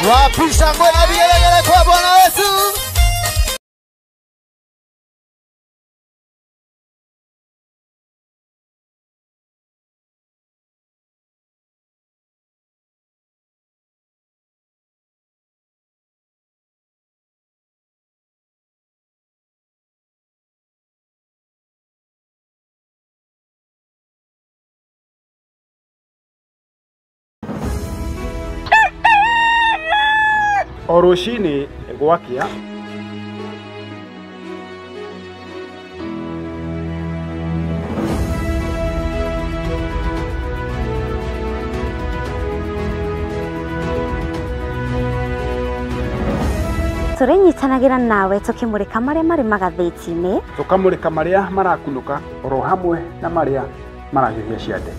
Wapisha ngoma vigelegele kwa Bwana Yesu. Oroshini gwakia turenyitanagira nawe tukimurika maria mari magatheti-ini tukamurika maria marakunuka oro hamwe na maria marahiuhia ciande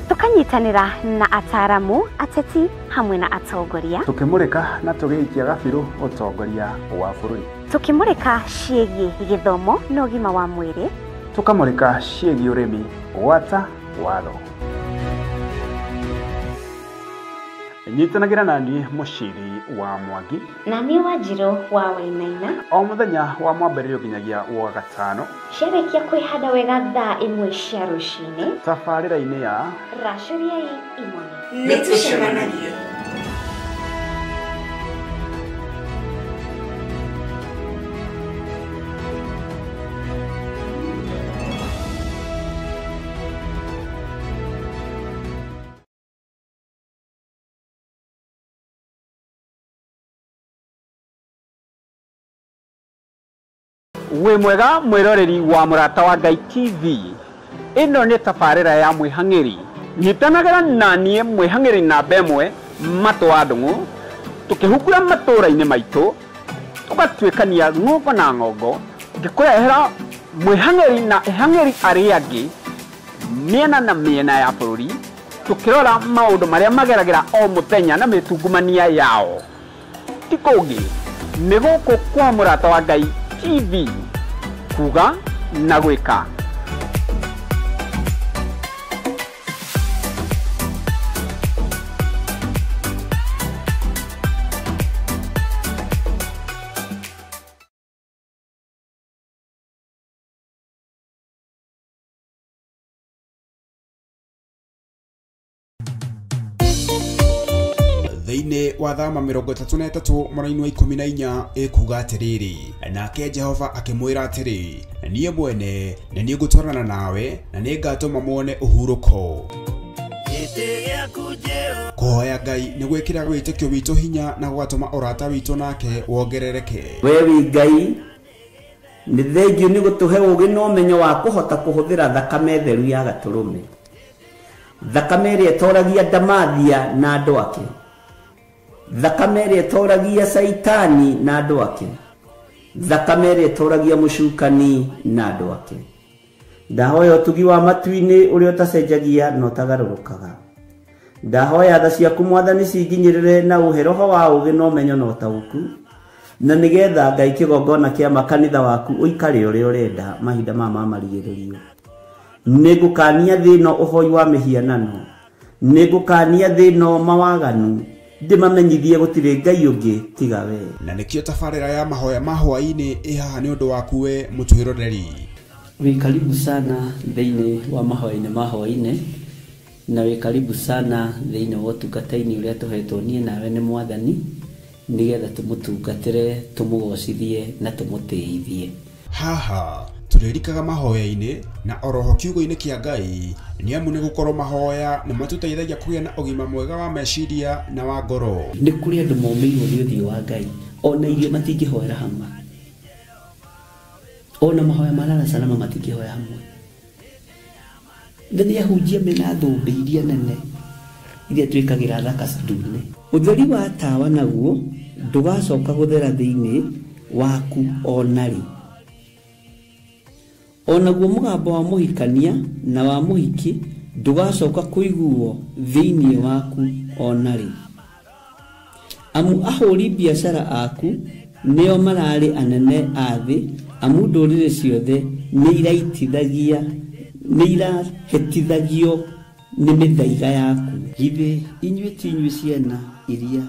tukanyitanira na ataramu ateti hamwe na atongoria tukimurika na tugiikia gabiru utongoria wa bururi tukimurika ciĩgiĩ gĩthomo na ũgima wa mwĩrĩ tukamurika ciĩgiĩ ũrĩmi gwata watho nyitanagira nani muciri wa Mwangi na ni Wanjiru wa Wainaina o muthenya wa mwambĩrĩrio nginyagia wa gatano ciarĩkia kwĩhanda wega thaa 1 cia rũcinĩ tabarĩra-inĩ ya racũriai imoni nĩtũcemanagia. we mwega mwiroreri wa Murata wa Ngai TV ino ni tabarĩra ya mwĩhang'ĩri nyitanagira nanie mwĩhang'ĩri namba ĩmwe Matũ wa Ndung'u tukihukura matũra-inĩ maitũ tugatuĩkania ng'ongo na ng'ongo ngĩkũrehera mwĩhang'ĩri na ehang'ĩri arĩa angĩ mĩena na mĩena ya bũrũri tukirora maũndũ marĩa mageragĩra o mũthenya na mĩtungumania yao ti kũngĩ nĩ gũkũ kwa Murata wa Ngai TV kuga na gwĩka. Thĩinĩ wa thama 33 mweri wa 14 ĩkuga atĩrĩrĩ nake Jehova akĩmwĩra atĩrĩ niĩ mwene nĩ niĩ ngũtwarana nawe na nĩ ngatũma muone ũhurũko kũhoya Ngai nĩ gwĩkĩra wĩtĩkio witũ hinya na gwatũma ũrata witũ nake wongerereke. We Ngai nĩ thengiũ nĩ gũtũhe ũũgĩ na ũmenyo wa kũhota kũhũthĩra thakame theru ya Gatũrũme, thakame ĩrĩa ĩtoragia ndamathia na andũ ake, thakame ĩrĩa ĩtoragia Saitani na andũ ake, thakame ĩrĩa ĩtoragia mũcukani na andũ ake. Ndahoya ũtugi wa matu-inĩ ũrĩa ũtacenjagia na ũtagarũrũkaga. Ndahoya tha ciaku Mwathani cinginyĩrĩre na ũhe roho wa ũũgĩ na ũmenyo na ũtaũku, na nĩgetha Ngai kĩgongona kĩa makanitha waku ũikare ũrĩa ũrenda mahinda mama marigĩrĩrio. Nĩngũkania thĩno ũhoi wa mĩhianano, nĩngũkania thĩno mawaganu, ndĩmamenyithie gũtirĩ Ngai ũngĩ tiga we. Na nĩkĩo tabarĩra ya mahoya ma hwaĩ-inĩ ĩhaha nĩ ũndũ waku we mũtwĩroreri. Wĩ karibu sana thĩinĩ wa mahoya-inĩ ma hwaĩ-inĩ, na wĩ karibu sana thĩinĩ wa ũtungata-inĩ ũrĩa tũhetwo niĩ nawe nĩ Mwathani, nĩgetha tũmũtungatĩre, tũmũgocithie na tũmũtĩithie. Haha tũrĩrikaga mahoya-inĩ na oroho kiugo-inĩ kĩa Ngai nĩ amu nĩ gũkorwo mahoya nĩ matũteithagia kũgĩa na ũgima mwega wa meciria na wa ngoro. Nĩ kũrĩ andũ momĩirwo nĩ ũthiũ wa Ngai, ona irio matingĩhoera hamwe, ona mahoya marara salama matingĩhoya hamwe. Nĩ ahunjia mena thũmbĩ iria nene iria twĩkagĩra thaka ndune. Ũtheri wa tawa naguo ndũgacoka gũthera thĩinĩ waku onarĩ. Onaguo mũgambo wa mũhikania na wa mũhiki ndũgacoka kũiguo thĩinĩ waku onarĩ. Amu ahũri biacara aku nĩo mararĩ anene a thĩ, amu ndũrĩrĩ ciothe nĩ irahetithagio nĩ mĩthaiga yaku githĩ inyuĩ ti inyuĩ ciana iria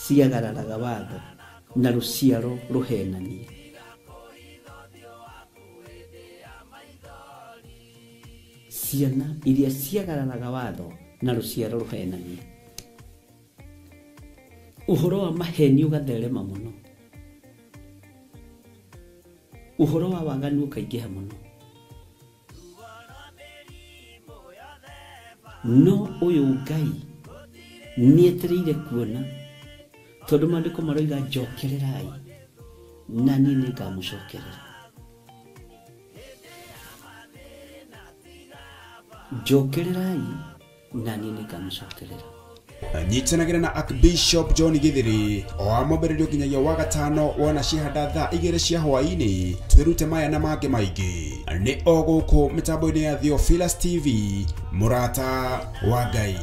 ciagararaga watho na rũciaro rũhenanie. Ciana iria ciagararaga watho na rũciaro rũhenanie. Ũhoro wa maheni ũgatherema mũno. Ũhoro wa waganu ũkaingĩha mũno. No ũyũ Ngai nĩetereire kuona, tondũ maandĩko maroiga njokererai na niĩ nĩngamũcokerera. Njokererai na niĩ nĩngamũcokerera. Nyitanagĩra na Archbishop John Githiri o amũmbĩrĩrio nginyagia wa gatano wona ciahanda thaa 2 cia hwaĩ-inĩ. Twĩrute maya na mangĩ maingĩ nĩ o gũkũ mĩtambo-inĩ ya Theophilus TV, mũrata wa Ngai.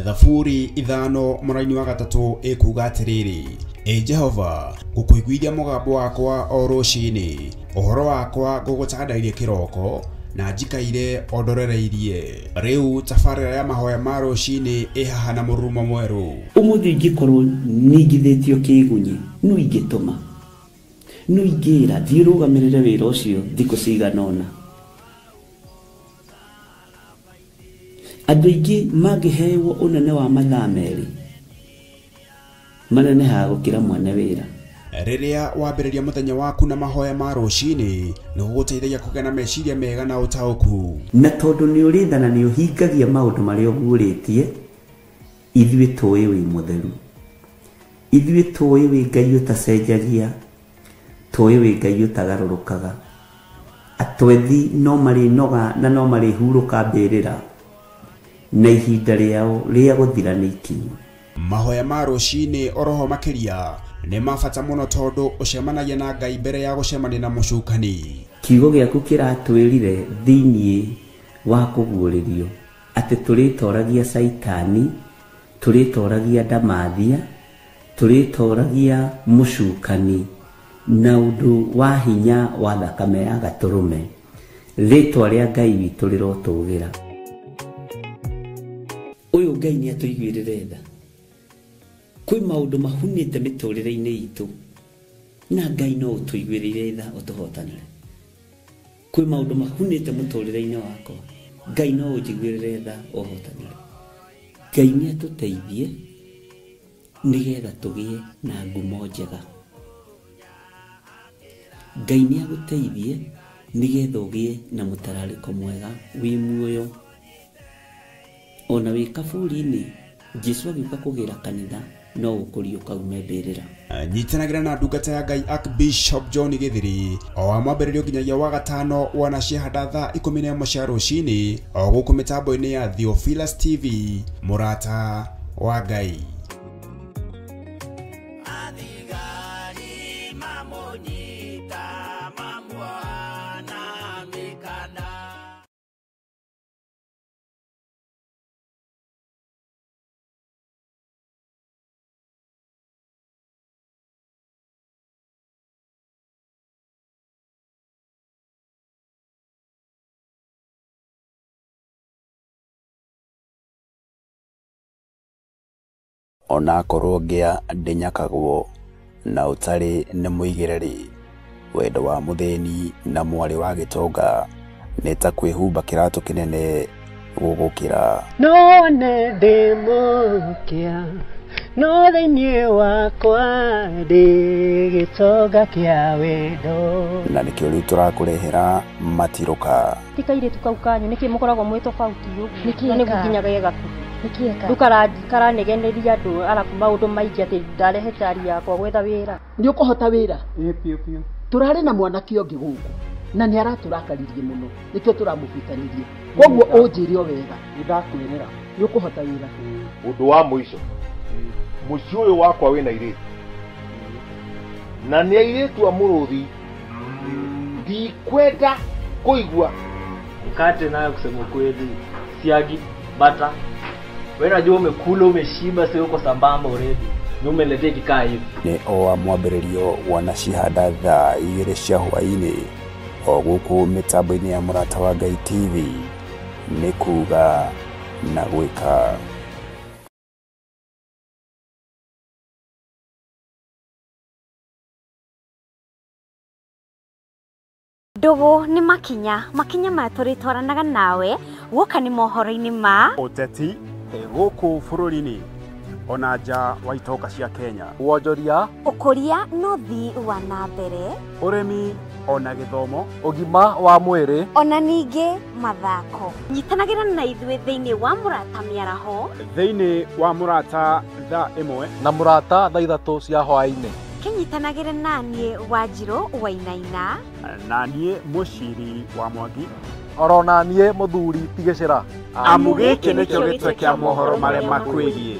Thaburi 5 mũraini wa 3 ĩkuuga atĩrĩrĩ: Jehova, ngũkũiguithia mũgambo wakwa o rũciinĩ, ũhoro wakwa ngũgũtandairie kĩroko, na njikaire ondorereirie. Rĩu tabarĩra ya mahoya ma rũciinĩ ĩhaha na mũrurumo mwerũ. Ũmũthĩ ingĩkorwo ningithĩtio kĩgunyi, no ingĩtũma, no ingĩra thiĩ rũgamĩrĩre wĩra ũcio thikũ cigana ũna. Andũ aingĩ mangĩheyo ũnene wa mathaa merĩ, manenehaga gũkĩra mwene wĩra. Rĩrĩa wambĩrĩria mũthenya waku na mahoya ma rũciinĩ, nĩgũgũteithagia kũgĩa na meciria mega na ũtaũku. Na tondũ nĩũrĩtha na nĩũhingagia maũndũ marĩa ũguũrĩtie, ithuĩ tũĩ wĩ mũtheru, ithuĩ tũĩ wĩ Ngai ũtacenjagia, tũĩ wĩ Ngai ũtagarũrũkaga. Atwethi no marĩnoga na no marĩhurũka mbĩrĩra, na ihinda rĩao rĩa gũthira nĩ ikinyu. Mahoya ma rũciinĩ oroho makĩria nĩ mabata mũno tondũ ũcemanagia na Ngai mbere ya gũcemania na mũcukani. Kiugo gĩaku kĩratwĩrire thĩiniĩ wa kũguũrĩrio atĩ tũrĩtoragia Saitani, tũrĩtoragia Ndamathia, tũrĩtoragia mũcukani na ũndũ wa hinya wa thakame ya Gatũrũme. Rĩtwa rĩa Ngai witũ rĩrotũgĩra. Ũyũ Ngai nĩatũiguĩrĩre tha. Kwĩ maũndũ mahunĩte mĩtũrĩre-inĩ itũ, na Ngai no ũtũiguĩrĩre tha ũtũhotanĩre. Kwĩ maũndũ mahunĩte mũtũrĩre-inĩ wakwa, Ngai no ũnjiguĩrĩre tha ũhotanĩre. Ngai nĩatũteithie nĩgetha tũgĩe na ngumo njega. Ngai nĩagũteithie nĩgetha ũgĩe na mũtararĩko mwega wĩ muoyo. Ona wĩ kaburi-inĩ, Jesũ agĩũka kũgĩra kanitha no ũkũrio kaume mbĩrĩra. Nyitanagĩra na ndungata ya Ngai Archbishop John Githiri o amwambĩrĩrio nginyagia wa gatano wona ciahanda thaa 11 cia rũciinĩ o gũkũ mĩtambo-inĩ ya Theophilus TV, mũrata wa Ngai. Ona korwo ngĩa ndĩnyakagwo na ũtarĩ nĩ mũigĩrĩri, wendo wa mũthĩni na mwarĩ wa gĩtonga nĩ ta kwĩhumba kĩratũ kĩnene gũgũkĩra. No nĩ ndĩmũkia, no thĩinĩ wakwa ndĩ gĩtonga kĩa wendo. Na nĩkĩo rĩu tũrakũrehera matirũka. Tikairĩtu kau kanyu nĩkĩ mũkoragwo mwĩ tofauti ũguo, na nĩguo nginyaga gĩgaku. Ndũkaranegeneria andũ arabu maũndũ maingĩ atĩ ndarehete ari yakwa gwetha wĩra. Nĩ ũkũhota wĩra? Piũ. Tũrarĩ na mwanake ũngĩ gũkũ na nĩ aratũrakaririe mũno, nĩkĩo tũramũbitanĩrie. Koguo ũnjĩre o wega. Nĩndakwĩrĩra nĩ ũkũhota wĩra. Ũndũ wa mũico, mũciĩ ũyũ wakwa wĩna irĩtu, na nĩ airĩtu a mũrũthi ndikwenda kũigua mkate nayo kusema kweli siagi bata wewe unajua umekula umeshiba sio uko sambamba already ni umeletea kikaa hivi nĩ o mwambĩrĩrio wana cihanda thaa 2 cia hwaĩ-inĩ o gũkũ mĩtambo-inĩ ya Mũrata wa Ngai TV nĩ kuga na gwĩka. Ndugu ni makinya maya turitwaranaga nawe guka ni mohoro-ini ma ũteti gũkũ bũrũri-inĩ ona nja wa itoka cia Kenya, wonjoria, ũkũria no thii wa na mbere, ũrĩmi ona gĩthomo, ũgima wa mwĩrĩ ona ningĩ mathako. Nyitanagĩra na ithuĩ thĩinĩ wa Mũrata mĩaraho, thĩinĩ wa Mũrata thaa 1 na Mũrata thaa 3 cia hwaĩ-inĩ. Kinyitanagĩra naniĩ Wanjirũ Wainaina na niĩ Mũciri wa Mwangi oro na niĩ Mũthuri Tigĩcĩra. Amu gĩkĩ nĩkĩo gĩtwe kĩa mohoro marĩa makwĩgiĩ.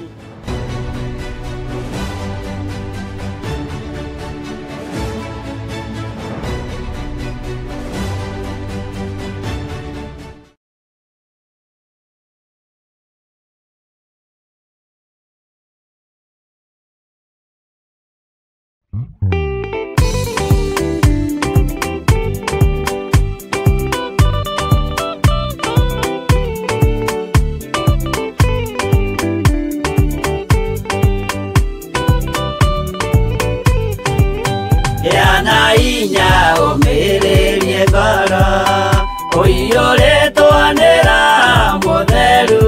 Inya umirerie ngoro uiyũrĩtwanĩra mũtheru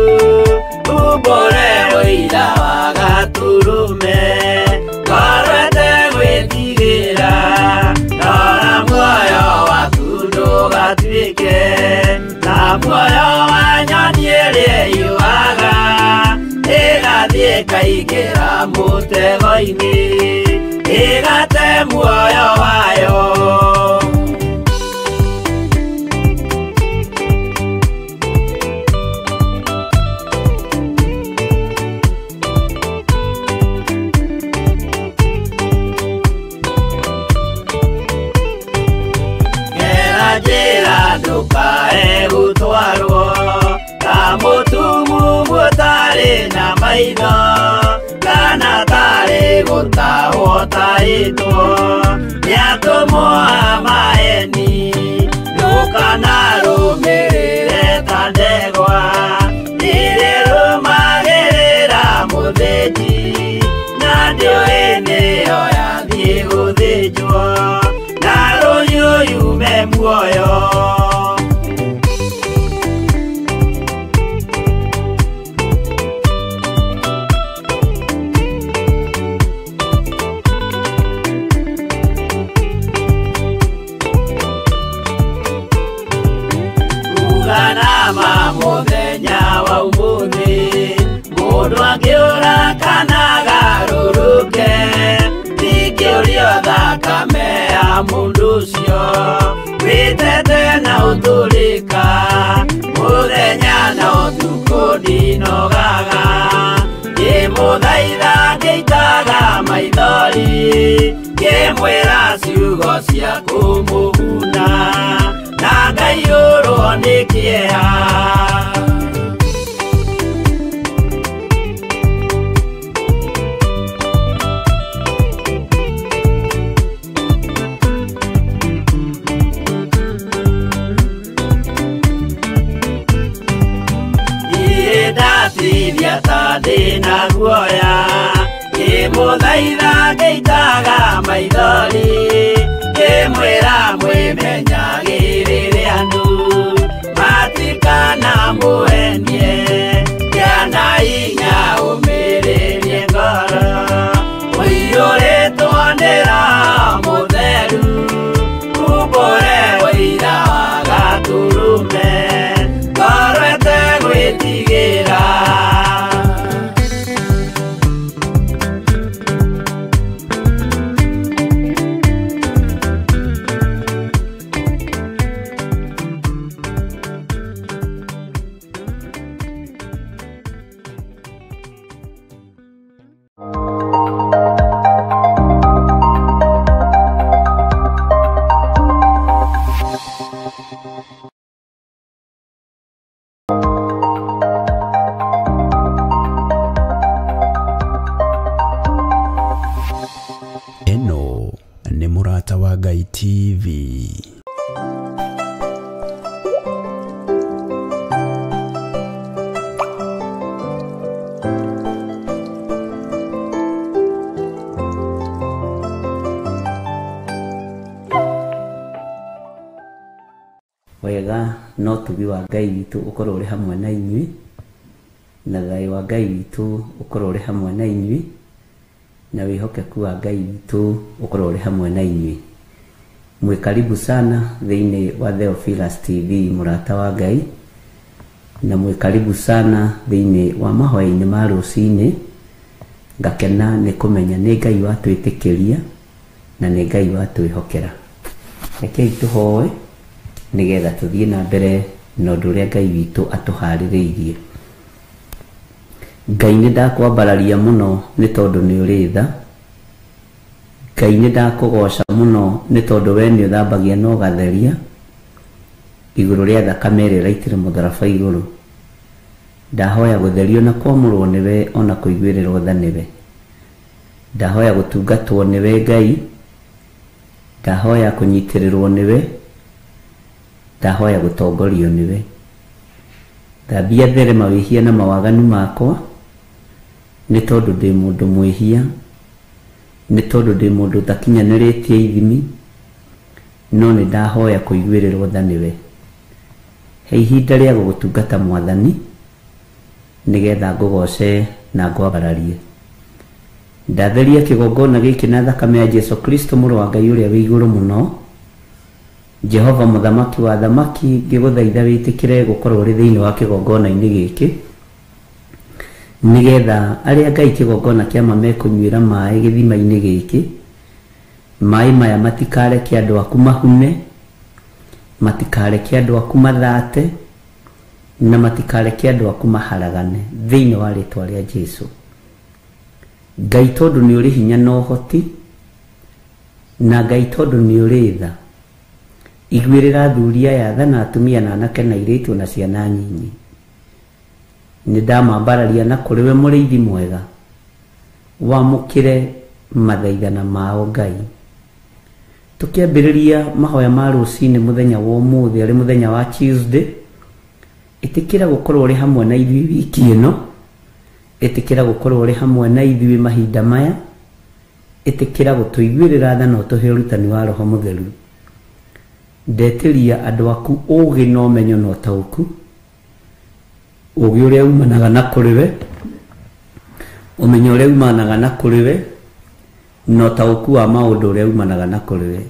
umbũre ũira wa Gaturume ngorwete gwĩtigĩra rora muoyo waku ndũgatuĩke ta muoyo wa nyoni ĩrĩa yuaga ĩgathiĩ ĩkaingĩra mũtego-inĩ igate muoyo wayo. Gera njĩra ndũkae gũtwarwo ta mũtumu mũtarĩ na maitho kana tarĩ gũtahwo taĩtwo nĩatũmwo amaeni ndũkanarũmĩrĩre ta ndegwa irĩrũmagĩrĩra mũthĩnji na ndĩũĩ nĩyo yathiĩ gũthĩnjwo na rũhiũ yume muoyo. Mũthenya wa ũmũthĩ mũndũ angĩũra kana agarũrũke ndingĩũrio thakame ya mũndũ ũcio wĩtete na ũtũrĩka mũthenya na ũtukũ ndinogaga ngĩmũthaitha ngĩitaga maithori ngĩmwĩra ciugo cia kũmũguna na ngaiyũrwo nĩ kĩeha. Ndatithia ta ndĩna guoya ngĩmũthaitha ngĩitaga maithori ngĩmwĩra mwĩmenyagĩrĩre andũ matikana mũhenie gĩana hinya ũmĩrĩrie ngoro ũiyũrĩtwanĩra mũtheru umbũre ũira wa Gaturume ngorwete gwĩtigĩra. Eno nĩ Mũrata wa Ngai TV. Wega no tugi wa Ngai witũ ũkorwo ũrĩ hamwe na inyuĩ, na thayũ wa Ngai witũ ũkorwo ũrĩ hamwe na inyuĩ, na wĩhokeku wa Ngai witũ ũkorwo ũrĩ hamwe na inyuĩ. Mwĩ karibu sana thĩinĩ wa Theophilus TV Mũrata wa Ngai, na mwĩ karibu sana thĩinĩ wa mahoya-inĩ ma rũcinĩ. Ngakena nĩ kũmenya nĩ Ngai watwĩtĩkĩria na nĩ Ngai watwĩhokera. Rekei tũhoe nĩgetha tũthiĩ na mbere na ũndũ ũrĩa Ngai witũ atũharĩrĩirie. Ngai nĩ ndakwambararia mũno nĩ tondũ nĩ ũrĩ tha. Ngai nĩ ndakũgoca mũno nĩ tondũ we nĩ ũthambagia na ũgatheria igũrũ rĩa thakame ĩrĩa ĩraitĩre mũtharaba igũrũ. Ndahoya gũtherio na kwamũrwo nĩwe ona kũiguĩrĩrwo tha nĩwe. Ndahoya gũtungatwo nĩwe Ngai. Ndahoya kũnyitĩrĩrwo nĩwe. Ndahoya gũtongorio nĩwe. Thambia there mawĩhia na mawaganu makwa nĩ tondũ ndĩ mũndũ mwĩhia, nĩ tondũ ndĩ mũndũ ũtakinyanĩrĩtie ithimi, no nĩ ndahoya kũiguĩrĩrwo tha nĩwe. He ihinda rĩa gũgũtungata Mwathani nĩgetha ngũgoce na ngwambararie. Ndatheria kĩgongona gĩkĩ na thakame ya Jesu Kristo mũrũ wa Ngai ũrĩa wĩ igũrũ mũno. Jehova mũthamaki wa thamaki, ngĩgũthaitha wĩtĩkĩre gũkorwo ũrĩ thĩinĩ wa kĩgongona-inĩ gĩkĩ, nĩgetha arĩa Ngai kĩgongona kĩama mekũnyuĩra maĩ gĩthima-inĩ gĩkĩ, maĩ maya matikareke andũ aku mahune, matikareke andũ aku mathate, na matikareke andũ aku maharagane thĩinĩ wa rĩtwa rĩa Jesu. Ngai tondũ nĩ ũrĩ hinya na ũhoti, na Ngai tondũ nĩ ũrĩ tha, iguĩrĩra athuri aya tha na atumia na anake na airĩtu na ciana nyinyi. Nĩ ndamambararia na kũrĩ we mũrĩithi mwega, wamũkĩre mathaithana mao Ngai. Tũkĩambĩrĩria mahoya ma rũcinĩ mũthenya wa ũmũthĩ arĩ mũthenya wa Tuesday, ĩtĩkĩra gũkorwo ũrĩ hamwe na ithuĩ wiki ĩno, ĩtĩkĩra gũkorwo ũrĩ hamwe na ithuĩ mahinda maya, ĩtĩkĩra gũtũiguĩrĩra tha na ũtũhe ũrutani wa Roho Mũtheru. Ndetĩria andũ aku ũũgĩ na ũmenyo na ũtaũku, ũũgĩ ũrĩa umanaga na kũrĩ we, ũmenyo ũrĩa umanaga na kũrĩ we, na ũtaũku wa maũndũ ũrĩa umanaga na kũrĩ we.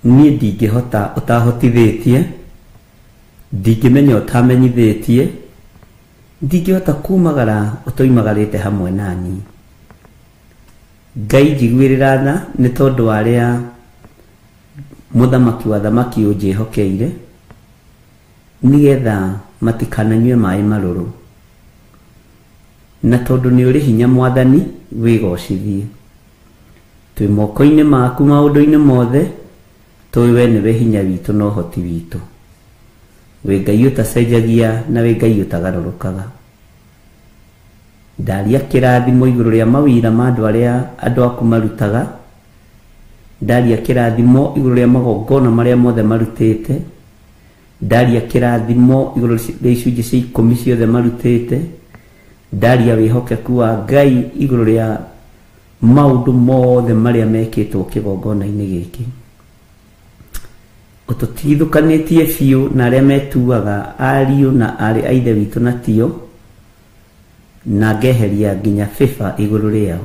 Niĩ ndingĩhota ũtahotithĩtie, ndingĩmenya ũtamenyithĩtie, ndingĩhota kumagara ũtoimagarĩte hamwe nani. Ngai njiguĩrĩra tha nĩ tondũ wa arĩa mũthamaki wa thamaki ũnjĩhokeire, nĩgetha matikananyue maĩ marũrũ. Na tondũ nĩ ũrĩ hinya Mwathani, wĩgocithie. Twĩ moko-inĩ maku maũndũ-inĩ mothe, tũĩ we nĩwe hinya witũ na ũhoti witũ. Wĩ Ngai ũtacenjagia na wĩ Ngai ũtagarũrũkaga. Ndaria kĩrathimo igũrũ rĩa mawĩra ma andũ arĩa andũ aku marutaga. Ndaria kĩrathimo igũrũ rĩa magongona marĩa mothe marutĩte. Ndaria kĩrathimo igũrũ rĩa icunjĩ cia 10 ciothe marutĩte. Ndaria wĩhokeku wa Ngai igũrũ rĩa maũndũ mothe marĩa mekĩtwo kĩgongona-inĩ gĩkĩ. Ũtũtigithũkanĩtie biũ na arĩa metuaga ariũ na arĩ a ithe witũ na tio, na ngeheria nginya bĩba igũrũ rĩao.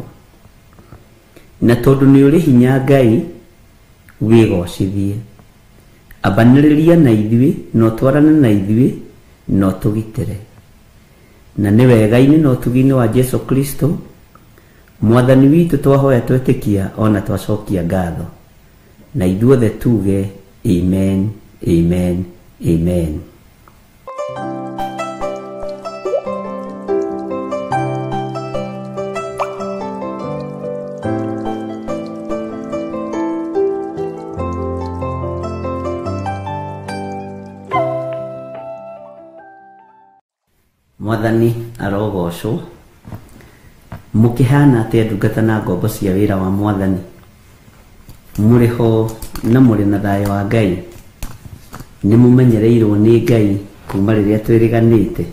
Na tondũ nĩ ũrĩ hinya Ngai, wĩgocithie. Ambanĩrĩria na ithuĩ, na ũtwarane na ithuĩ, na ũtũgitĩre. Na nĩ wega-inĩ na ũtugi-inĩ wa Jesu Kristo, Mwathani witũ twahoya twetĩkia ona twacokia ngatho. Na ithuothe tuge amen, amen, amen. Mwathani arogocwo. Mukihana atia ndungata na ngombo cia wira wa Mwathani? Muri ho na muri na thayo wa Ngai? Ni mumenyereirwo ni Ngai kuma riria twiriganite?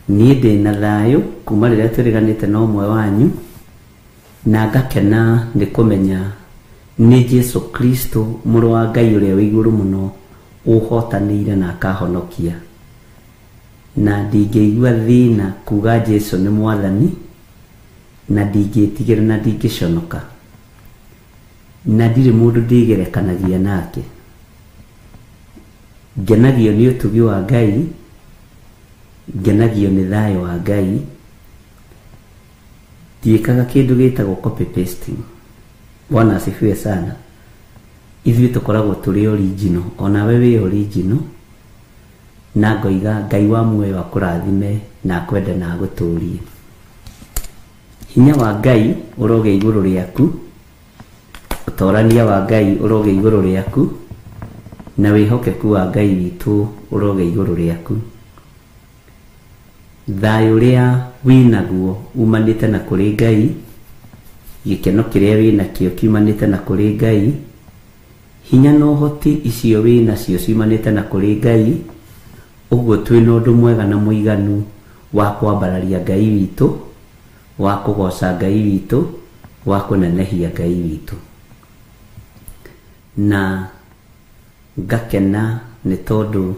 Ni ndina thayo kuma riria twiriganite na umwe wanyu, na ngakena ni kumenya ni Jesu Kristo muru wa Ngai uria wi iguru muno uhotanire na akahonokia. Na ndingĩigua thina kuga Jesu ni Mwathani, na ndingĩtigĩra na ndingĩconoka, na ndirĩ mũndũ ndĩgerekanagia nake. Ngenagio nĩ ũtugi wa Ngai, ngenagio nĩ thayũ wa Ngai. Ndiĩkaga kĩndũ gĩtagwo copy pasting. Bwana asifiwe sana. Ithuĩ tũkoragwo tũrĩ original, onawe wĩ original, na ngoiga Ngai wa muoyo akũrathime na akwende na agũtũrie. Hinya wa Ngai ũroge igũrũ rĩaku, ũtorania wa Ngai ũroge igũrũ rĩaku, na wĩhokeku wa Ngai witũ ũroge igũrũ rĩaku. Thayũ ũrĩa wĩnaguo umanĩte na kũrĩ Ngai, gĩkeno kĩrĩa wĩnakĩo kiumanĩte na kũrĩ Ngai, hinya na ũhoti icio wĩnacio ciumanĩte na kũrĩ Ngai. Ũguo twĩna ũndũ mwega na mũiganu wa kwambararia Ngai witũ, wa kũgoca Ngai witũ, wa kũnenehia Ngai witũ. Na ngakena nĩ tondũ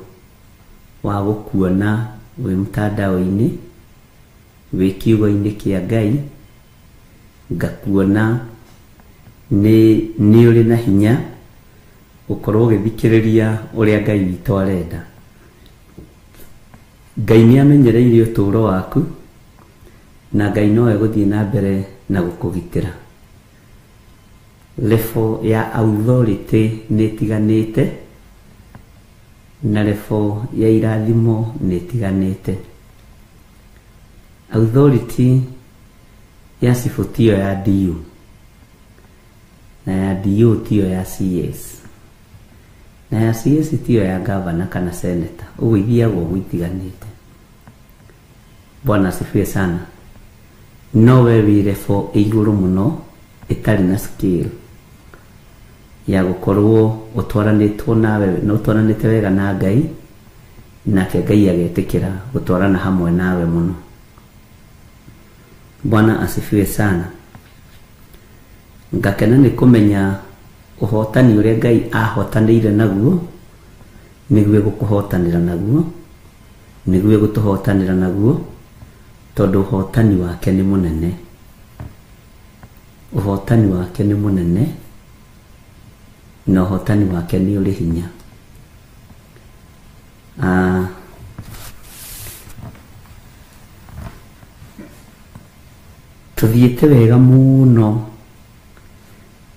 wa gũkuona wĩ mtandao-inĩ, wĩ kiugo-inĩ kĩa Ngai, ngakuona nĩ ũrĩ na hinya gũkorwo ũgĩthikĩrĩria ũrĩa Ngai witũ arenda. Ngai nĩ amenyereire ũtũũro waku, na Ngai no egũthiĩ na mbere na gũkũgitĩra. Level ya authority nĩ ĩtiganĩte, na level ya irathimo nĩ ĩtiganĩte. Authority ya cibũ tiyo ya DU, na ya DU tiyo ya CS, na ya CS tiyo ya governor kana senator. Ũguo ithiagwo gwĩtiganĩte. Bwana asifiwe sana. No we wĩ level igũrũ mũno ĩtarĩ na skill ya gũkorwo ũtwaranĩtwo nawe na ũtwaranĩte wega na Ngai, nake Ngai agetĩkĩra gũtwarana hamwe nawe mũno. Bwana asifiwe sana. Ngakena nĩ kũmenya ũhotani ũrĩa Ngai ahotanĩire naguo nĩguo gũkũhotanĩra naguo, nĩguo gũtũhotanĩra naguo, tondũ ũhotani wake nĩ mũnene. Ũhotani wake nĩ mũnene, na ũhotani wake nĩ ũrĩ hinya. Tũthiĩte wega mũno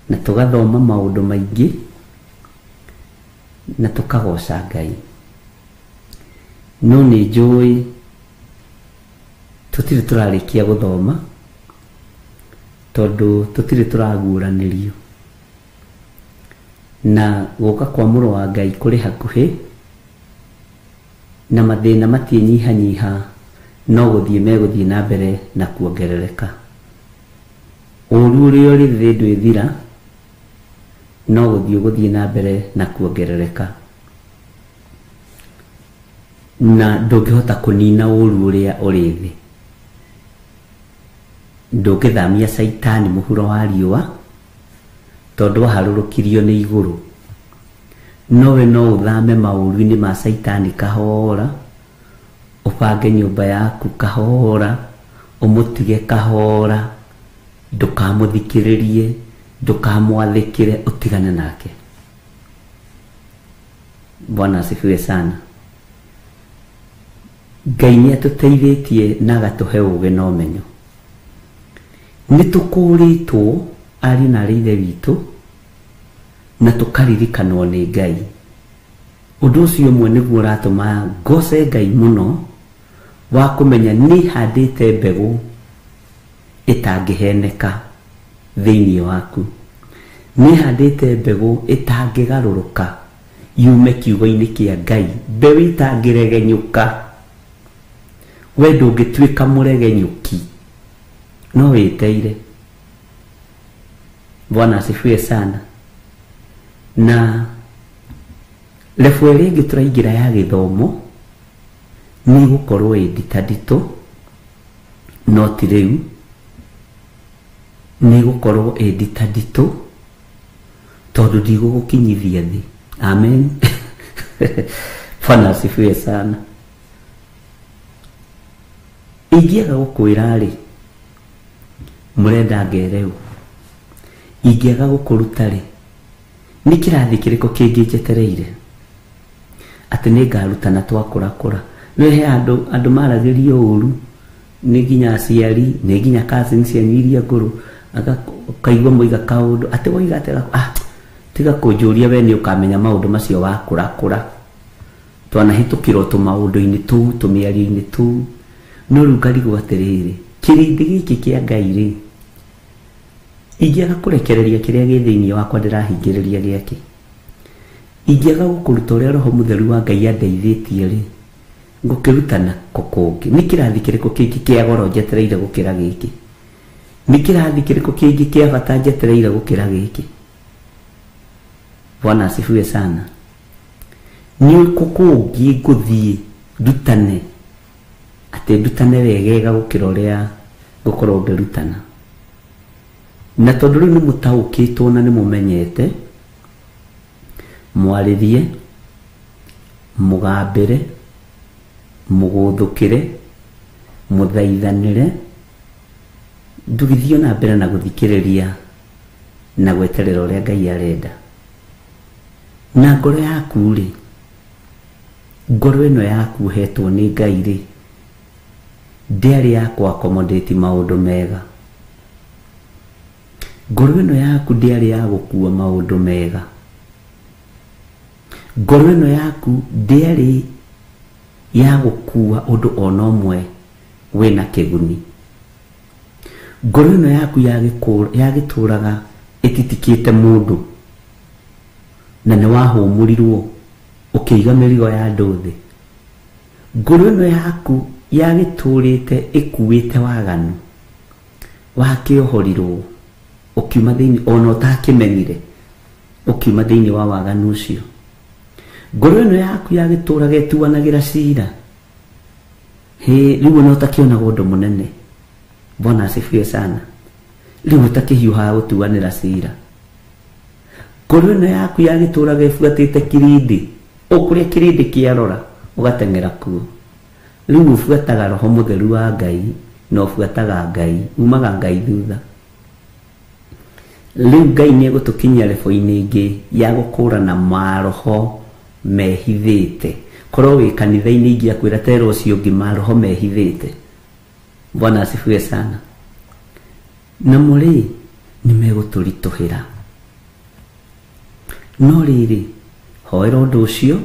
na tũgathoma maũndũ maingĩ na tũkagoca Ngai. No nĩ njũĩ tũtirĩ tũrarĩkia gũthoma, tondũ tũtirĩ tũraguũranĩrio, na gũka kwa mũrũ wa Ngai kũrĩ hakuhĩ, na mathĩna matiĩnyihanyiha, no gũthiĩ megũthiĩ na mbere na kuongerereka. Ũũru ũrĩa ũrĩ thĩ ndwĩthira, no gũthiĩ na mbere na kuongerereka. Na ndũngĩhota kũnina ũũru ũrĩa ũrĩ thĩ. Ndũngĩthamia Saitani mũhuro wa riũa, tondũ waharũrũkirio nĩ igũrũ. Nowe no ũthame maũru-inĩ ma Saitani kahora, ũbange nyũmba yaku kahora, ũmũtige kahora, ndũkamũthikĩrĩrie, ndũkamwathĩkĩre, ũtigane nake. Bwana asifiwe sana. Ngai nĩ atũteithĩtie na agatũhe ũũgĩ na ũmenyo. Nĩ tũkũrĩtwo ari na ithe witũ, na tũkaririkanwo nĩ Ngai. Ũndũ ũcio ũmwe nĩguo ũratũma ngoce Ngai mũno, wa kũmenya nĩ handĩte mbegũ ĩtangĩheneka thĩinĩ waku. Nĩ handĩte mbegũ ĩtangĩgarũrũka yume kiugo-inĩ kĩa Ngai, mbeũ ĩtangĩregenyũka we ndũngĩtuĩka mũregenyũki, no wĩteire. Bwana asifiwe sana. Na level ĩrĩa ĩngĩ tũraingĩra ya gĩthomo nĩ gũkorwo nditũ, no ti rĩu, nĩ gũkorwo nditũ tondũ ndigũgũkinyithia thĩ. Amen. Bwana asifiwe sana. Ingĩaga gũkwĩra rĩ, mũrenda ngereu, ingĩaga gũkũruta rĩ, nĩ kĩrathi kĩrĩkũ kĩngĩ njetereire atĩ nĩ ngarutana twakũrakũra? No he andũ maragĩrio ũru, nĩ nginya aciari, nĩ nginya cousin cianyu iria ngũrũ, akaigua moiga kaũndũ atĩ woiga atĩ tiga kũnjũria we nĩ ũkamenya maũndũ macio wakũrakũra. Twanahĩtũkĩra tũmaũndũ-inĩ tũu, tũmĩario-inĩ tũu. No rĩu ngarigwo atĩrĩrĩ, kĩrĩndĩ gĩkĩ kĩa Ngai rĩ, ingĩaga kũrekereria kĩrĩa gĩ thĩinĩ wakwa ndĩrahingĩrĩria gĩake, ingĩaga gũkũruta ũrĩa Roho Mũtheru wa Ngai andeithĩtie rĩ, ngũkĩrutana kũkũngĩ. Nĩ kĩrathi kĩrĩkũ kĩngĩ kĩa goro njetereire gũkĩra gĩkĩ? Nĩ kĩrathi kĩrĩkũ kĩngĩ kĩa bata njetereire gũkĩra gĩkĩ? Bwana asifiwe sana. Nĩ kũkũngĩ ngũthiĩ ndutane, atĩ ndutane wegega gũkĩra ũrĩa ngũkorwo ngĩrutana. Na tondũ rĩu nĩ mũtaũkĩtwo na nĩ mũmenyete, mwarĩrie, mũgambĩre, mũgũthũkĩre, mũthaithanĩre, ndugithio na mbere na gũthikĩrĩria na gweterera ũrĩa Ngai arenda. Na ngoro yaku rĩ, ngoro ĩno yaku hetwo nĩ Ngai rĩ, ndĩarĩ ya kũ-accommodate maũndũ mega. Ngoro ĩno yaku ndĩarĩ ya gũkua maũndũ mega. Ngoro ĩno yaku ndĩarĩ ya gũkua ũndũ ona ũmwe wĩna kĩguni. Ngoro ĩno yaku yagĩtũraga ĩtitikĩte mũndũ na nĩ wahũmũrirwo ũkĩiga mĩrigo ya andũ thĩ. Ngoro ĩno yaku yagĩtũrĩte ĩkuĩte waganu, wakĩohorirwo ũkiuma thĩinĩ ona ũtakĩmenyire, ũkiuma thĩinĩ wa waganu ũcio. Ngoro ĩno yaku yagĩtũraga ĩtuanagĩra cira, rĩu ona ũtakĩonaga ũndũ mũnene. Bwana asifiwe sana. Rĩu ũtakĩhiũhaga gũtuanĩra cira. Ngoro ĩno yaku yagĩtũraga ĩbuatĩte kĩrĩndĩ, ũkũrĩa kĩrĩndĩ kĩarora ũgateng'era kuo. Rĩu ũbuataga Roho Mũtheru wa Ngai na ũbuataga Ngai, umaga Ngai thutha. Rĩu Ngai nĩ egũtũkinyia level-inĩ ĩngĩ ya gũkũrana maroho mehithĩte. Korwo wĩ kanitha-inĩ ingĩakwĩra tera ũcio ũngĩ maroho mehithĩte. Bwana asifiwe sana. Na mũrĩ nĩ megũtũritũhĩra. No rĩrĩ, hoera ũndũ ũcio,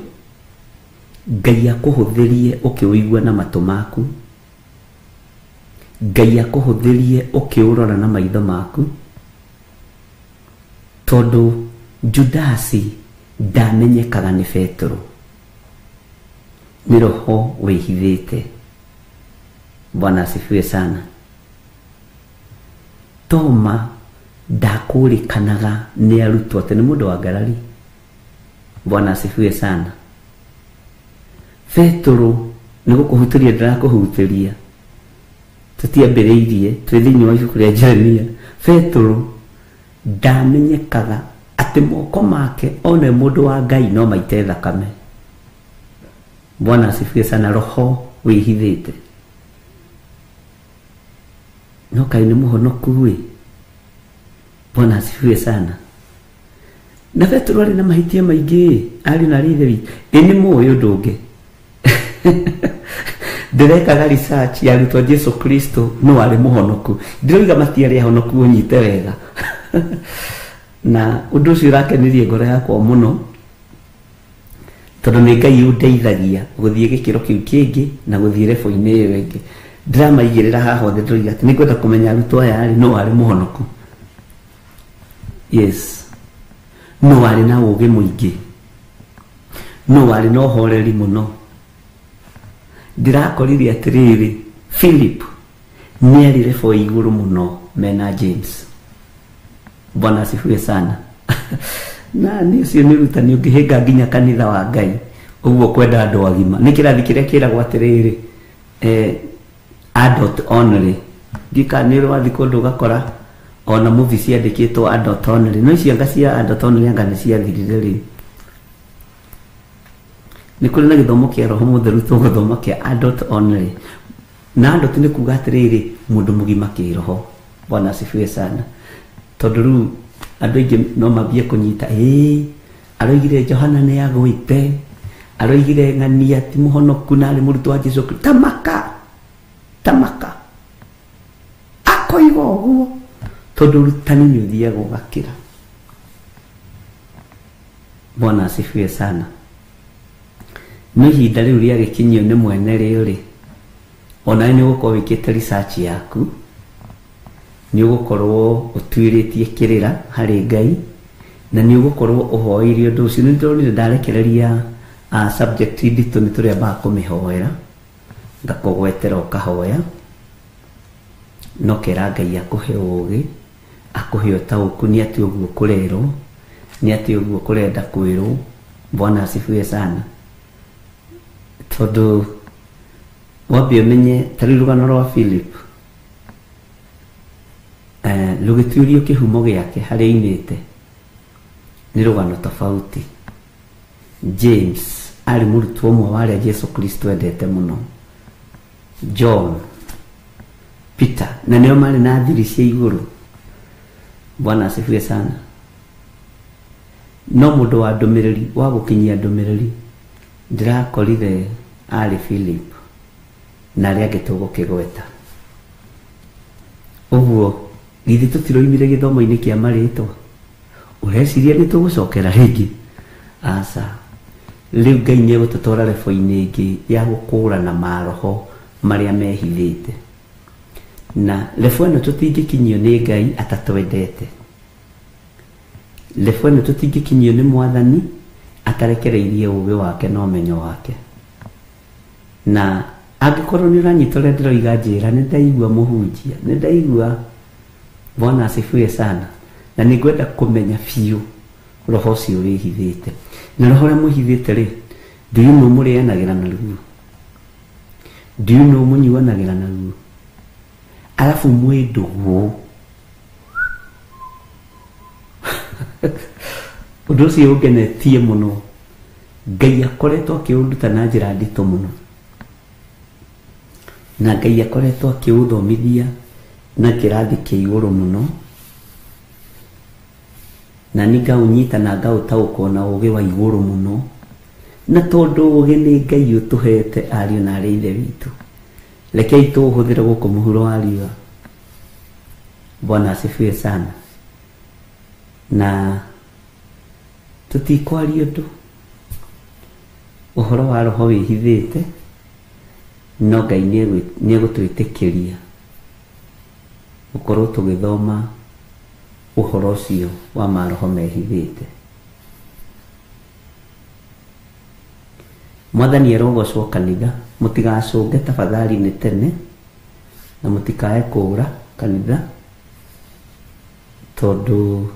Ngai akũhũthĩrie ũkĩũigua na matũ maku, Ngai akũhũthĩrie ũkĩũrora na maitho maku, tondũ Judasi ndamenyekaga nĩ Petero, nĩ roho wĩhithĩte. Bwana asifiwe sana. Toma ndakũrĩkanaga nĩ arutwo atĩ nĩ mũndũ wa ngarari. Bwana asifiwe sana. Petero nĩ gũkũhutĩria ndĩrakũhutĩria, tũtiambĩrĩirie twĩ thĩinĩ wa ibuku rĩa Jeremia. Petero ndamenyekaga atĩ moko make ona mũndũ wa Ngai no maite thakame. Bwana asifiwe sana. Roho wĩhithĩte. No Kaĩ nĩ mũhonoku ĩ? Bwana asifiwe sana. Na Petero arĩ na mahĩtia maingĩ, arĩ na rithe nĩ mũĩ ũndũ ũngĩ. Ndĩrekaga research ya arutwo a Jesu Kristo no arĩ mũhonoku. Ndĩroiga matiarĩ ahonoku ũnyite wega. Na ũndũ ũcio ũrakenirie ngoro yakwa mũno, tondũ nĩ Ngai ũndeithagia gũthiĩ gĩkĩro kĩu kĩngĩ na gũthiĩ level-inĩ ĩyo ĩngĩ. Ndĩramaigĩrĩra haha othe ndĩroiga atĩ nĩngwenda kũmenya arutwo aya arĩ no arĩ mũhonoku. Yes. No arĩ na ũũgĩ mũingĩ. No arĩ na ũhoreri mũno. Ndĩrakorire atĩrĩrĩ, Philip ni alirefo iguru muno mena James. Bwana asifiwe sana. Na ni ucio ni rutani ungihinga nginya kanitha wa Ngai uguo kwenda andu agima ni kirathi kiria kiragwo atiriri adult only dika ni rwathi kundu gakora ona movie ciandikitwo adult only no icio ngacia adult only anga ni ciathirire ri ni kuri na githomo kia roho mutheru tuguthoma kia adult only na adult ni kuga atiriri mundu mugima kiroho. Bwana asifiwe sana. Tondu riu andu aingi no mambie kunyita aroigire Johana ni agwite aroigire ng'ania ti muhonoku na ari murutwo wa Jesu Kristo tamaka akoiga uguo tondu rutani ni uthiaga ugakira. Bwana asifiwe sana. No ihinda riu riagikinyio ni mwene rio ri ona ni ugukorwo wikite research yaku ni ugukorwo utwiritie kirira hari Ngai na ni ugukorwo uhoire undu ucio ni ndonire ndarekereria subject nditu ni turia ba kumihoera ngakugwetera ukahoya no kera Ngai akuhe ugi akuhe utauku ni ati uguo kurero ni ati uguo kurenda kwirwo. Bwana asifiwe sana. Tondu wabie menye tari rugano rwa Philip lugiturio kihumo giake hari inite ni rugano tofauti. James ari murutwo umwe wa Yesu Kristo endete muno. John, Peter na nio mari na thiri cia iguru. Bwana asifiwe sana. No mundu wa ndumiriri wa gukinyia ndumiriri ndirakorire ari Philip na ria gitugo kigweta uguo githi tutiroimire githomo-ini kia maritwa ureciria ni tugucokera ringi asa riu Ngai ni gututwara lefo-ini ingi ya gukurana maroho maria mehithite na lefo ino tutingikinyio ni Ngai atatwendete. Lefo ino tutingikinyio ni Mwathani atarekereirie ugi wake na umenyo wake. Na angikorwo ni uranyita uria ndiroiga njira ni ndaigua muhunjia ni ndaigua. Bwana asifiwe sana. Na ningwenda kumenya fiu roho ucio urihithite na roho uria muhithite ri ndiu no murianagira naruo ndiu no munyuanagira naruo alafu mwenduguo undu ucio ungenetie muno. Ngai akoretwo akiunduta na njira nditu muno na Ngai akoretwo akiuthomithia na kirathi kia iguru muno na ningaunyita na ngautauko na ugi wa iguru muno na tondu ugi ni Ngai utuhete ariu na ari ithe witu rekei tuhuthire guku muhuro wa riua. Bwana asifiwe sana. Na tutikwaria undu uhoro wa roho wihithite no Ngai ni egutwitikiria gukorwo tugithoma uhoro ucio wa maroho mehithite. Mwathani arogocwo kanitha mutigacunge tafadhali ni tene na mutikae kura kanitha tondu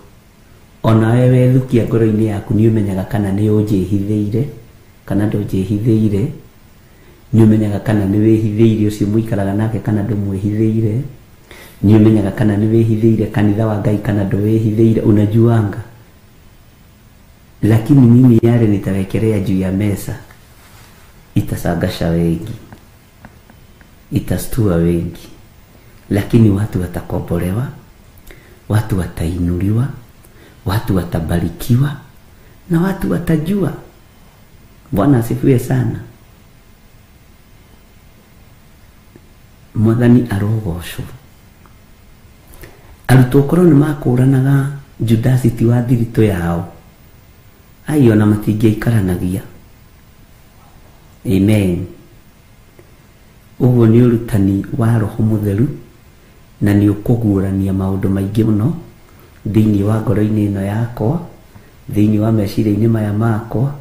ona wewe thukia ngoro-ini yaku ni umenyaga kana ni unjihithiire kana ndunjihithiire ni umenyaga kana ni wihithiire ucio muikaraga nake kana ndumwihithiire ni umenyaga kana ni wihithiire kanitha wa Ngai kana nduwihithiire unajuanga. Lakini mimi yale nitawekelea juu ya meza itasagasha wengi itastua wengi lakini watu watakombolewa watu watainuliwa watu watabarikiwa na watu watajua. Bwana asifiwe sana. Mwathani arogocwo. Arutwo korwo ni makuranaga Judasi ti wa thirito yao ayo na matingĩikaranagia. Amen. Uguo ni urutani wa roho mutheru na ni ukugurania maundu maingi muno thiini wa ngoro-ini ino yakwa thiini wa meciria-ini maya makwa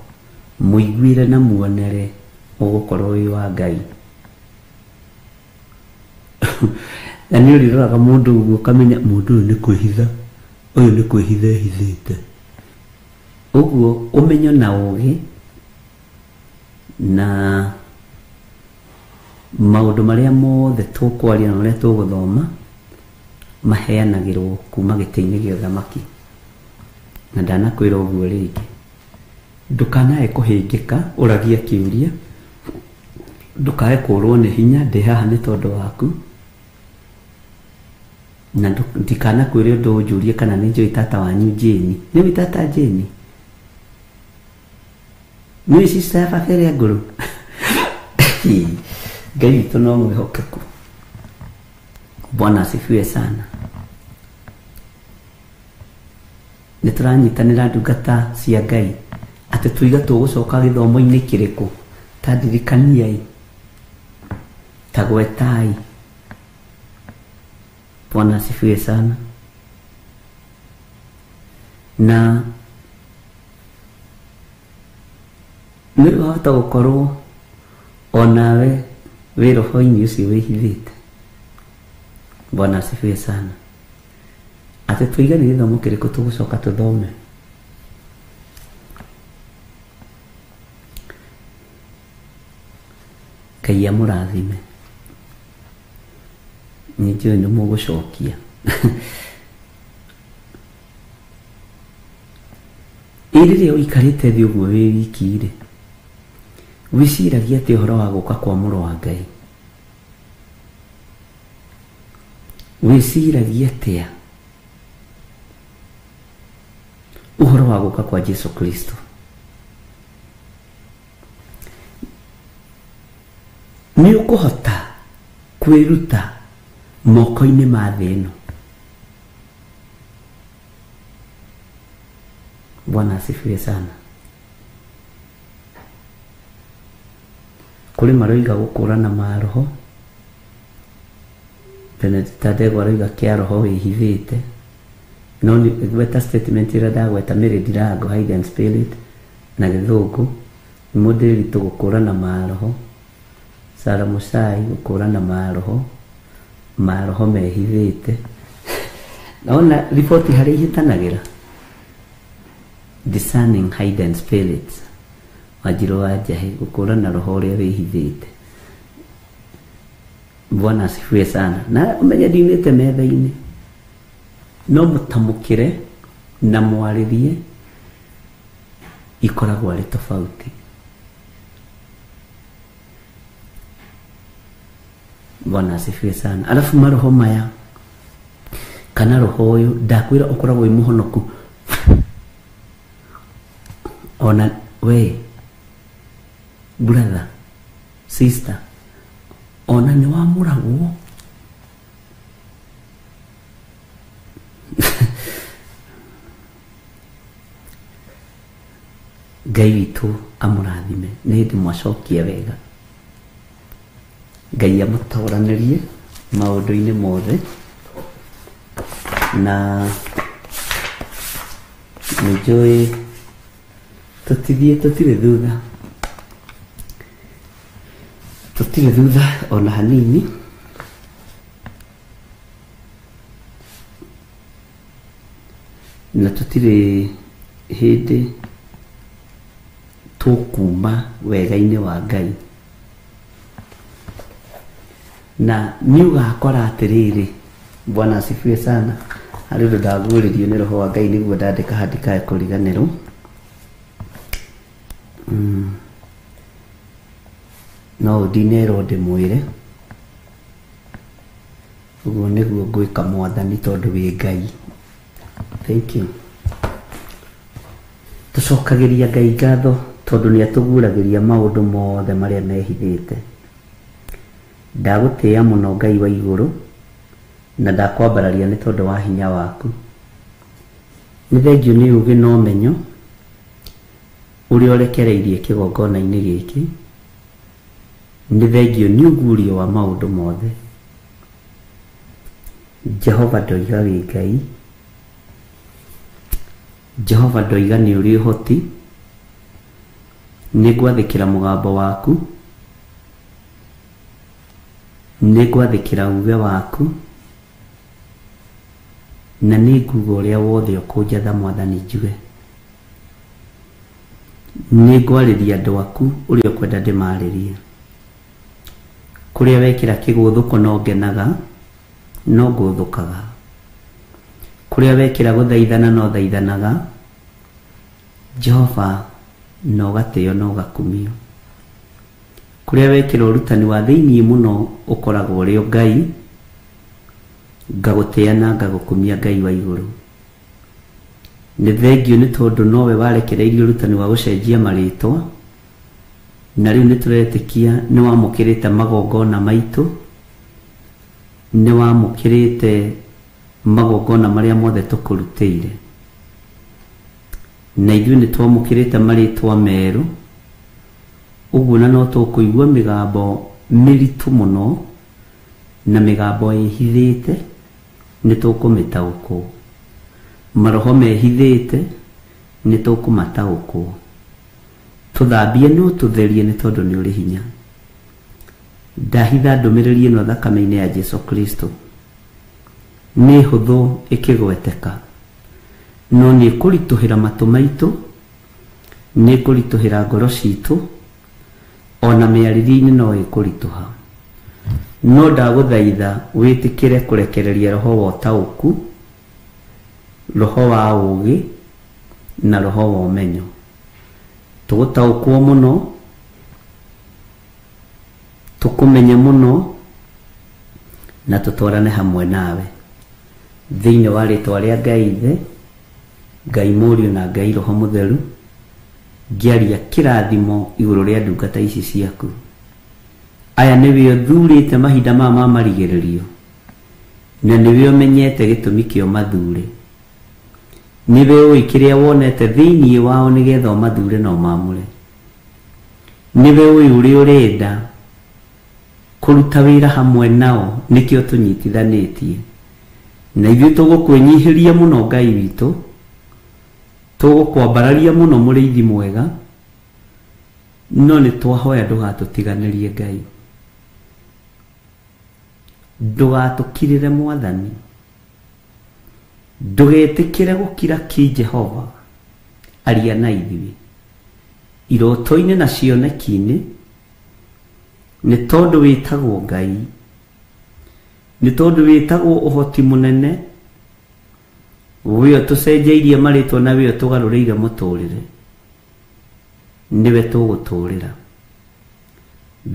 muiguire na muonere ugukorwo wi wa Ngai. na nĩ ũrĩroraga mũndũ ũguo ũkamenya mũndũ ũyũ nĩ kwĩhitha, ũyũ nĩ kwĩhitha ehithĩte. Ũguo ũmenyo na ũgĩ na maũndũ marĩa mothe tũkwaria na marĩa tũgũthoma maheanagĩrwo kuma gĩtĩ-inĩ gĩa ũthamaki. Na ndanakwĩra ũguo rĩngĩ, ndũkanae kũhĩngĩka ũragia kĩũria, ndũkae kũrwo nĩ hinya ndĩ haha nĩ tondũ waku, na ndikanakwĩre ũndũ ũnjũrie kana nĩ njũĩ tata wanyu Jane. Nĩ ũĩ tata Jane? Nĩ ũĩ sister ya baba ĩrĩa ngũrũ? Ngai witũ no mwĩhokeku. Bwana asifiwe sana. Nĩ tũranyitanĩra ndungata cia Ngai atĩ tũiga tũgũcoka gĩthomo-inĩ kĩrĩkũ? Ta ndirikaniai, ta gwetai. Bwana asifiwe sana. Na nĩ wahota gũkorwo onawe wĩ roho-inĩ ũcio wĩhithĩte. Bwana asifiwe sana. Atĩ tũiga nĩ gĩthomo kĩrĩkũ tũgũcoka tũthome? Ngai amũrathime. Nĩ njũĩ nĩ mũgũcokia. Rĩrĩa ũikarĩte thĩ ũguo wĩ wiki-rĩ, wĩciragia atĩ ũhoro wa gũka kwa Mũrũ wa Ngai? Wĩciragia atĩa ũhoro wa gũka kwa Jesu Kristo? Nĩ ũkũhota kwĩruta moko-inĩ ma thĩ ĩno? Bwana asifiwe sana. Kũrĩ maroiga gũkũrana maroho, Benedict Ndegwa aroiga kĩa roho wĩhithĩte, no gweta statement ĩrĩa ndagweta Mary Ndirango hidden spirit na gĩthũngũ nĩ mũndũ ũritũ gũkũrana maroho. Sarah Musai gũkũrana maroho mehithĩte. Naona riboti harĩa ihĩtanagĩra discerning hidden spirits. Wanjirũ wa Njahi gũkũrana roho ũrĩa wĩhithĩte. Bwana asifiwe sana. Na ũmenye ndiumĩte metha-inĩ, no mũtamũkĩre na mwarĩrie ikoragwo arĩ tofauti. Bwana asifiwe sana. Alafu maroho maya kana roho ũyũ ndakwĩra ũkoragwo wĩ mũhonoku. Ona we brother, sister, ona nĩ wamũragwo. Ngai witũ amũrathime. Nĩ hĩndĩ mwacokia wega. Ngai amũtoranĩrie maũndũ-inĩ mothe, na nĩnjũĩ tũtirĩ thutha, tũtirĩ thutha ona hanini. Na tũtirĩ hĩndĩ tũkuma wega-inĩ wa Ngai. Na nĩ ũgakora atĩrĩrĩ, Bwana asifiwe sana, harĩ ũndũ ndaguũrĩrio nĩ roho wa Ngai nĩguo ndandĩka handikae kũriganĩrwo. No ndinerwo ndĩmwĩre, ũguo nĩguo ngwĩka Mwathani tondũ wĩ Ngai. Thank you. Tũcokagĩria Ngai ngatho tondũ nĩ atũguũragĩria maũndũ mothe marĩa mehithĩte. Ndagũtĩĩa mũno Ngai wa igũrũ, na ndakwambararia nĩ tondũ wa hinya waku. Nĩ thengio nĩ ũgĩ na ũmenyo ũrĩa ũrekereirie kĩgongona-inĩ gĩkĩ. Nĩ thengio nĩ ũguũrio wa maũndũ mothe. Jehova ndoiga wĩ Ngai, Jehova ndoiga nĩ ũrĩ ũhoti. Nĩ ngwathĩkĩra mũgambo waku nĩngwathĩkĩra uge waku na nĩnguga ũrĩa wothe ũkũnjatha Mwathani njuge. Nĩngwarĩria andũ aku ũrĩa ũkwenda ndĩmarĩrie. Kũrĩa wekĩra kĩgũthũko no ngenaga, no ngũthũkaga. Kũrĩa wekĩra gũthaithana no thaithanaga. Jehova no gatĩo no gakumio. Kũrĩa wekĩra ũrutani wa thĩinĩ mũno ũkoragwo ũrĩ o Ngai, ngagũtĩa na ngagũkumia Ngai wa igũrũ. Nĩ thengio nĩ tondũ nowe warekereirie ũrutani wa gũcenjia marĩtwa, na rĩu nĩtũretĩkia nĩ wamũkĩrĩte magongona maitũ, nĩ wamũkĩrĩte magongona marĩa mothe tũkũrutĩire, na ithuĩ nĩ twamũkĩrĩte marĩtwa merũ. Ũguo na no tũkũigua mĩgambo mĩritũ mũno na mĩgambo ĩhithĩte, nĩ tũkũmĩtaũkwo. Maroho mehithĩte nĩ tũkũmataũkwo. Tũthambie no tũtherie nĩ tondũ nĩ ũrĩ hinya. Ndahitha ndũmĩrĩri ĩno thakame-inĩ ya Jesu Kristo. Nĩ hũthũ ĩkĩgweteka, no nĩ kũritũhĩra matũ maitũ, nĩ kũritũhĩra ngoro citũ, ona mĩarĩrie-inĩ no ĩkũritũha. No ndagũthaitha wĩtĩkĩre kũrekereria roho wa ũtaũku, roho wa ũũgĩ na roho wa ũmenyo. Tũgũtaũkwo mũno, tũkũmenye mũno, na tũtwarane hamwe nawe thĩinĩ wa rĩtwa rĩa Ngai Ithe, Ngai Mũriũ na Ngai Roho Mũtheru, ngĩaria kĩrathimo igũrũ rĩa ndungata ici ciaku. Aya nĩwe ũthurĩte mahinda ma marigĩrĩrio, na nĩwe ũmenyete gĩtũmi kĩo mathure. Nĩwe ũĩ kĩrĩa wonete thĩinĩ wao nĩgetha ũmathure na ũmamũre. Nĩwe ũĩ ũrĩa ũrenda kũruta wĩra hamwe nao, nĩkĩo tũnyitithanĩtie. Na ithuĩ tũgũkwĩnyihĩria mũno Ngai witũ, tũgũkwambararia mũno mũrĩithi mwega, no nĩ twahoya ndũgatũtiganĩrie Ngai. Ndũgatũkirĩre Mwathani. Ndũgetĩkĩre gũkira kĩ Jehova. Aria na ithuĩ iroto-inĩ na cioneki-inĩ, nĩ tondũ wĩtagwo Ngai, nĩ tondũ wĩtagwo ũhoti mũnene, wĩo tũcenjeirie marĩtwa na wĩo tũgarũrĩire mũtũrĩre. Nĩwe tũgũtũrĩra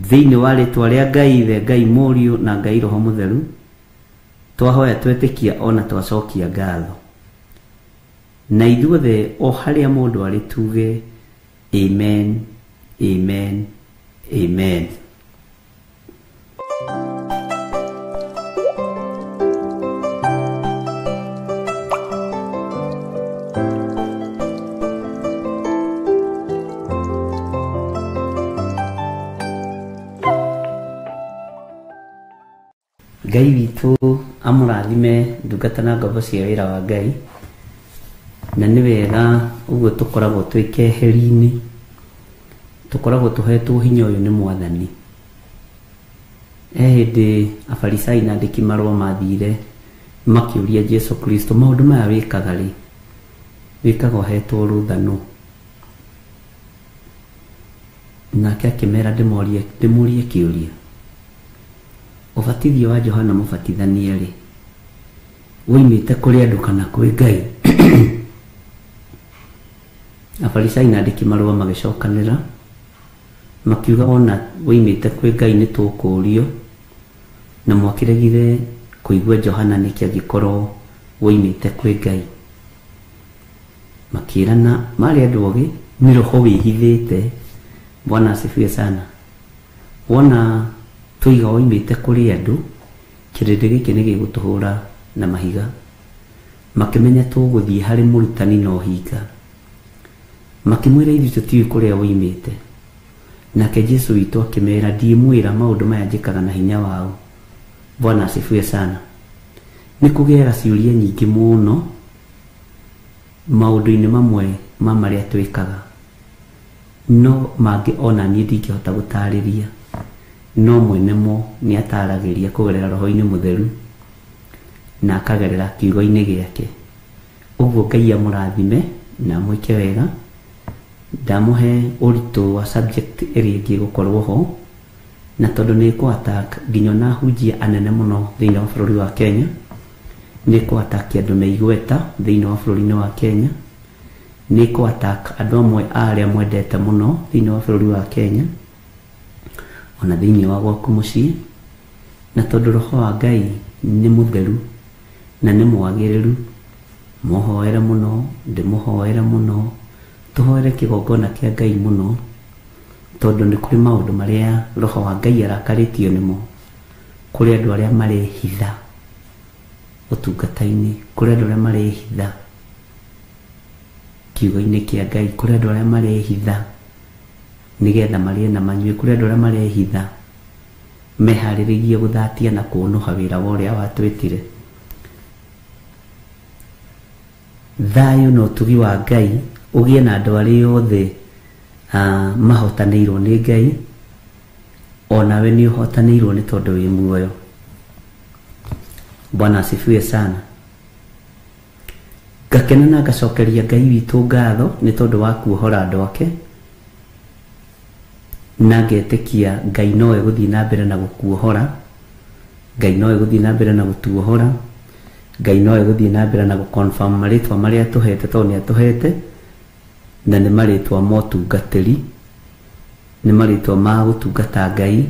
thĩinĩ wa rĩtwa rĩa Ngai Ithe, Ngai Mũriũ na Ngai Roho Mũtheru. Twahoya twetĩkia ona twacokia ngatho. Na ithuothe o harĩa mũndũ arĩ tuge amen, amen, amen. Ngai witũ amũrathime ndungata na ngombo cia wĩra wa Ngai, na nĩ wega ũguo tũkoragwo twĩ keheri-inĩ, tũkoragwo tũhetwo hinya ũyũ nĩ Mwathani. Hĩndĩ Afarisai na andĩki marũa mathire makĩũria Jesu Kristo, maũndũ maya wĩkaga rĩ? Wĩkaga ũhetwo rũthano. Nake akĩmera ndĩmũrie kĩũria, ũbatithio wa Johana Mũbatithania rĩ, woimĩte kũrĩ andũ kana kwĩ Ngai? Afarisai na andĩki marũa magĩcokanĩra makiuga ona woimĩte kwĩ Ngai nĩ tũkũũrio, na mwakĩregire kũigua Johana nĩkĩ angĩkorwo woimĩte kwĩ Ngai. Makĩrana marĩ andũ ogĩ, nĩ roho wĩhithĩte. Bwana asifiwe sana. Wona tũiga woimĩte kũrĩ andũ, kĩrĩndĩ gĩkĩ nĩ gĩgũtũhũra na mahiga. Makĩmenya tũgũthiĩ harĩ mũrutani na ũhinga. Makĩmwĩra ithuĩ tũtiũĩ kũrĩa woimĩte. Nake Jesu witũ akĩmera, ndiĩmwĩra maũndũ maya njĩkaga na hinya wao. Bwana asifiwe sana. Nĩ kũgĩaga ciũria nyingĩ mũno maũndũ-inĩ mamwe ma marĩa twĩkaga, no mangĩ ona niĩ ndingĩhota gũtarĩria. no mwenemo ni ataragĩria kũgerera roho-inĩ mũtheru na akagerera kiugo-inĩ gĩake. Ũguo Ngai amũrathime na mwĩke wega. Ndamuhe ũritũ wa subject ĩrĩa ĩngĩ gũkorwo ho, na tondũ nĩ attack nginya na hujia anene mũno thĩinĩ wa bũrũri wa Kenya, nĩ attack andũ meigweta thĩinĩ wa bũrũri wa Kenya, nĩ attack andũ amwe arĩa mwendete mũno thĩinĩ wa bũrũri wa Kenya, ona thĩinĩ wa gwaku mũciĩ. Na tondũ roho wa Ngai nĩ mũtheru na nĩ mwagĩrĩru, mũhoere mũno, ndĩmũhoere mũno, tũhoere kĩgongona kĩa Ngai mũno, tondũ nĩ kũrĩ maũndũ marĩa roho wa Ngai arakarĩtio nĩmo kũrĩ andũ arĩa marehitha ũtungata-inĩ, kũrĩ andũ arĩa marehitha kiugo-inĩ kĩa Ngai, kũrĩ andũ arĩa marehitha nĩgetha marĩe na manyue, kũrĩ andũ arĩa marehitha meharĩrĩirie gũthatia na kũũnũha wĩra wa ũrĩa watwĩtire. Thayũ na ũtugi wa Ngai ũgĩe na andũ arĩa othe mahotanĩirwo nĩ Ngai, onawe nĩ ũhotanĩirwo nĩ tondũ wĩ muoyo. Bwana asifiwe sana. Ngakena na ngacokeria Ngai witũ ngatho nĩ tondũ wa kuohora andũ ake, na ngetĩkia Ngai nowe gũthiĩ na mbere na gũkuohora, Ngai nowe gũthiĩ na mbere na gũtuohora, Ngai nowe gũthiĩ na mbere na gũconfirm marĩtwa marĩa atũhete, tondũ nĩ atũhete na nĩ marĩtwa ma ũtungatĩri, nĩ marĩtwa ma gũtungata Ngai,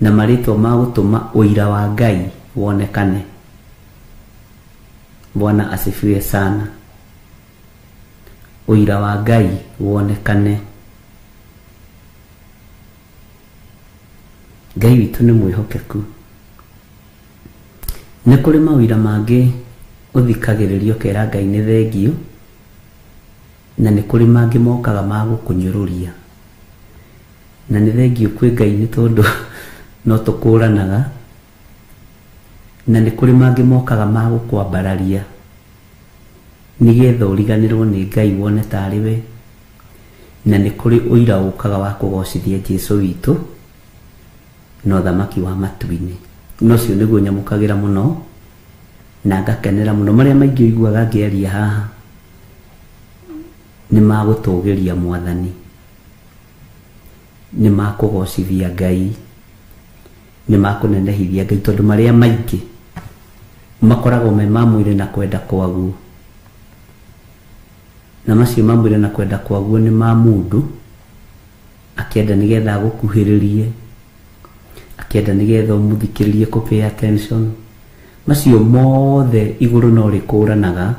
na marĩtwa ma gũtũma ũira wa Ngai wonekane. Bwana asifiwe sana. Ũira wa Ngai wonekane. Ngai witũ nĩ mwĩhokeku. Nĩ kũrĩ mawĩra mangĩ ũthikagĩrĩrio kera Ngai nĩ thengio, na nĩ kũrĩ mangĩ mokaga ma gũkũnyũrũria. Na nĩ thengio kwĩ Ngai nĩ tondũ no tũkũranaga, na nĩ kũrĩ mangĩ mokaga ma gũkwambararia nĩgetha ũriganĩrwo nĩ Ngai wone tarĩ we, na nĩ kũrĩ ũira ũkaga wa kũgocithia Jesũ witũ na ũthamaki wa matu-inĩ. Nocio nĩguo nyamũkagĩra mũno na ngakenera mũno. Marĩa maingĩ ũiguaga ngĩaria haha nĩ magũtũgĩria Mwathani, nĩ makũgocithia Ngai, nĩ makũnenehithia Ngai, tondũ marĩa maingĩ makoragwo me ma mwĩrĩ na kwenda kwaguo, na macio ma mwĩrĩ na kwenda kwaguo nĩ ma mũndũ akĩenda nĩgetha agũkuhĩrĩrie, akĩenda nĩgetha ũmũthikĩrĩrie kũ pay attention. Macio mothe igũrũ no rĩkũranaga,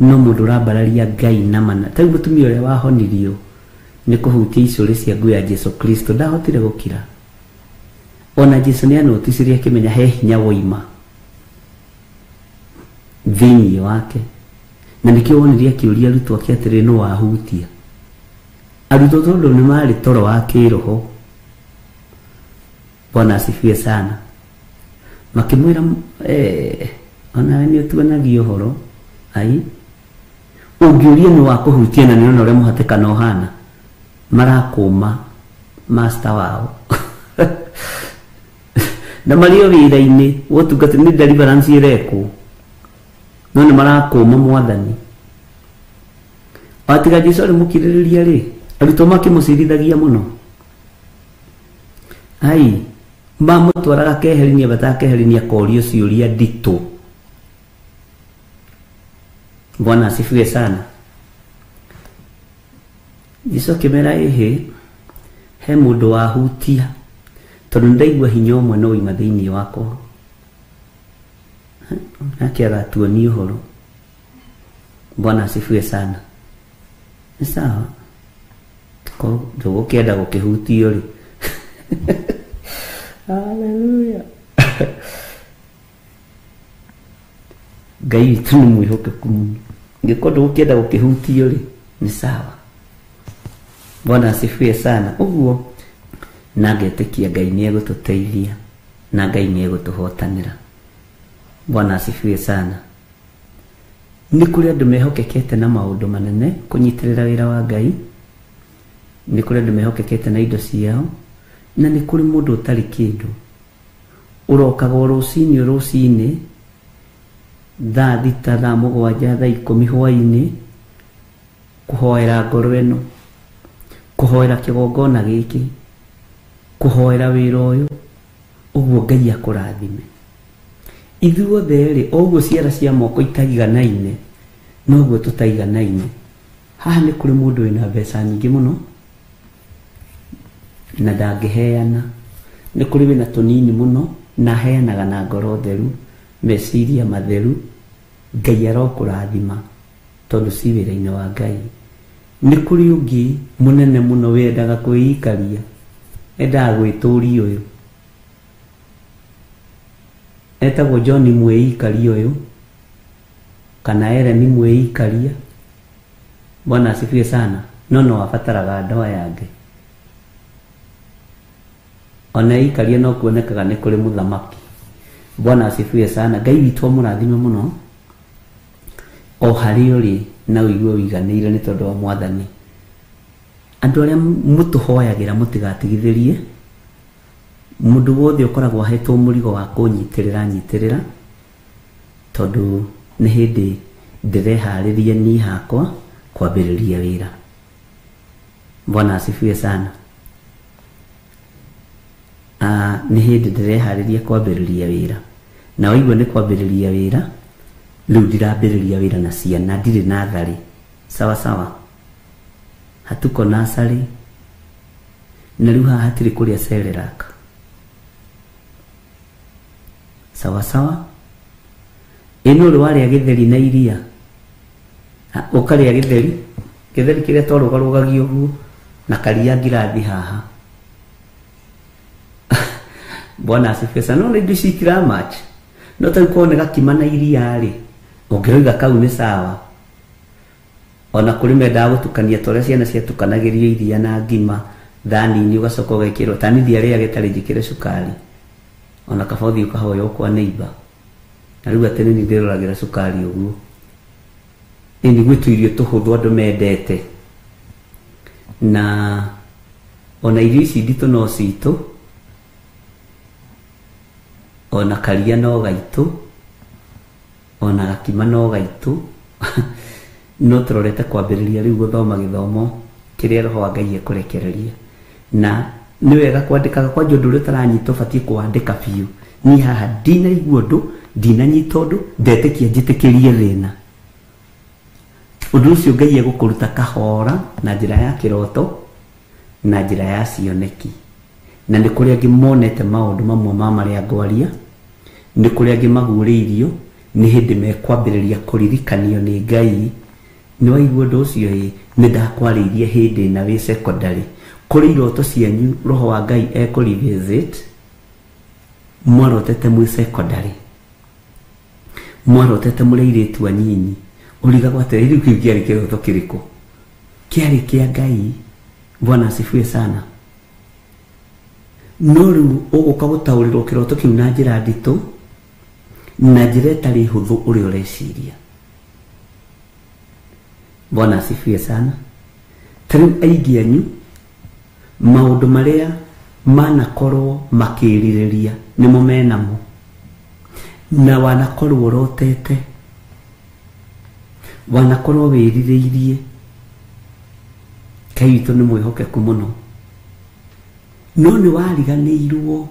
no mũndũ ũrambararia Ngai na mana. Ta mũtumia ũrĩa wahonirio nĩ kũhutia icũrĩ cia nguo ya Jesũ Kristo ndahotire gũkira. Ona Jesũ nĩ anoticirie akĩmenya he hinya woima thĩinĩ wake, na nĩkĩo wonirie akĩũria arutwo ake atĩrĩ nũ wahutia. Arutwo tondũ nĩ marĩ toro wa kĩroho. Bwana asifiwe sana. Makĩmwĩra ona nĩ ũtuanagia ũhoro, ai ũngĩũria nĩ wa kũhutia na nĩona ũrĩa mũhatĩkano ũhana, marakũma master wao na marĩ o wĩra-inĩ wotungata nĩ deliverance ĩrekwo, no nĩ marakũma Mwathani. Atiga Jesũ arĩ mũkirĩrĩria rĩ, arutwo makĩmũcirithagia mũno. Ai mamũtwaraga keheri-inĩ, batakeheri-inĩ akorio ciũria nditũ. Bwana asifiwe sana. Jesũ akĩmera he mũndũ wahutia, tondũ ndaigua hinya ũmwe no ima thĩinĩ wakwa. Nake agatuonia ũhoro. Bwana asifiwe sana. Nĩ sawa, ndũgũkĩenda gũkĩhutio rĩ. Hallelujah. Ngai witũ nĩ mwĩhokeku mũno. Ngĩkorwo ndũgũkĩenda gũkĩhutio rĩ, nĩ sawa. Bwana asifiwe sana. Ũguo na ngetĩkia Ngai nĩ egũtũteithia na Ngai nĩ egũtũhotanĩra. Bwana asifiwe sana. Nĩ kũrĩ andũ mehokekete na maũndũ manene kũnyitĩrĩra wĩra wa Ngai, nĩ kũrĩ andũ mehokekete na indo ciao, na nĩ kũrĩ mũndũ ũtarĩ kĩndũ ũrokaga rũcinĩ thaa thita thaa mũgwanja thaa 10 hwainĩ kũhoera ngoro ĩno, kũhoera kĩgongona gĩkĩ, kũhoera wĩra ũyũ, ũguo Ngai akũrathime. Ithuothe rĩ, ũguo ciara cia moko itaiganaine noguo tũtaiganaine. Haha nĩ kũrĩ mũndũ wĩna mbeca nyingĩ mũno na ndangĩheana, nĩ kũrĩ wĩna tũnini mũno na heanaga na ngoro theru, meciria matheru. Ngai arokũrathima tondũ ci wĩra-inĩ wa Ngai. Nĩ kũrĩ ũngĩ mũnene mũno wendaga kwĩikaria, endaga gwĩtũria ũyũ, etagwo John mwĩikaria ũyũ kana Ellen mwĩikaria. Bwana asifiwe sana. No abataraga ndoa ya Ngai. Ona ikaria no kuonekaga nĩ kũrĩ mũthamaki. Bwana asifiwe sana. Ngai witũ mũrathime mũno o harĩ ũrĩ na ũigue ũiganĩire nĩ tondũ wa Mwathani. Andũ arĩa mũtũhoyagĩra mũtigatigithĩrie, mũndũ wothe ũkoragwo ahetwo mũrigo wa kũnyitĩrĩra tondũ nĩ hĩndĩ ndĩreharĩria niĩ hakwa kwambĩrĩria wĩra. Bwana asifiwe sana. Nĩ hĩndĩ ndĩreharĩria kwambĩrĩria wĩra, na waigua nĩ kwambĩrĩria wĩra, rĩu ndirambĩrĩria wĩra na ciana, ndirĩ natharĩ. Sawa sawa, hatuko nasarĩ, na rĩu haha hatirĩ kũrĩa Cerelac. Sawa sawa. Ĩno ũrĩ warĩa gĩtheri na iria, ũkarĩa gĩtheri kĩrĩa twarũgarũgagio ũguo na karia ngirathi haha. Bwana asifiwe sana. No nĩ ndicitira match, no ta uko nĩ gakima na iria rĩ, ũngĩroiga kau nĩ sawa. Ona kũrĩ mendaga gũtukania tũrĩa ciana ciatukanagĩrio iria na ngima thani-inĩ, ũgacoka ũgekĩrwo tani rĩrĩa gĩtarĩ njĩkĩre cukari, ona kabothi ũkahoywo kwa neighbor. Na rĩu atĩ nĩ ndĩroragĩra cukari ũguo. Nĩ gwĩtwo irio tũhũthũ andũ mendete, na ona irio ici nditũ no citũ, ona karia no gaitũ, ona gakima no gaitũ. No tũrorete kwambĩrĩria rĩu gũthoma gĩthomo kĩrĩa Roho wa Ngai ekũrekereria, na nĩ wega kwandĩkaga kwa ũndũ ũrĩa ũtaranyita ũbatiĩ kũwandĩka biũ. Niĩ haha ndinaigua ũndũ, ndinanyita ũndũ, ndetĩkia njĩtĩkĩrie thĩna. Ũndũ ũcio Ngai egũkũruta kahora na njĩra ya kĩroto na njĩra ya cioneki. Na nĩ kũrĩ angĩ monete maũndũ mamwe ma marĩa ngwaria, nĩ kũrĩ angĩ magurĩirio, nĩ hĩndĩ mekwambĩrĩria kũririkanio nĩ Ngai. Nĩ waigua ũndũ ũcio ĩ, nĩ ndakwarĩirie hĩndĩ na wĩ secondary, kũrĩ iroto cianyu Roho wa Ngai ekũrevisit, mwarotete mwĩ secondary, mwarotete mũrĩ airĩtu anyinyi, ũrigagwo atĩrĩ rĩu kĩu kĩarĩ kĩroto kĩrĩkũ? Kĩarĩ kĩa Ngai. Bwana asifiwe sana. No rĩu ũgũka gũtaũrĩrwo kĩroto kĩu na njĩra nditũ, na njĩra ĩtarĩ hũthũ ũrĩa ũreciria. Bwana asifiwe sana. Tarĩu aingĩ anyu maũndũ marĩa manakorwo makĩrirĩria nĩmo menamo, na wanakorwo ũrotete, wanakorwo wĩrirĩirie. Ngai witũ nĩ mwĩhokeku mũno, no nĩ wariganĩirwo.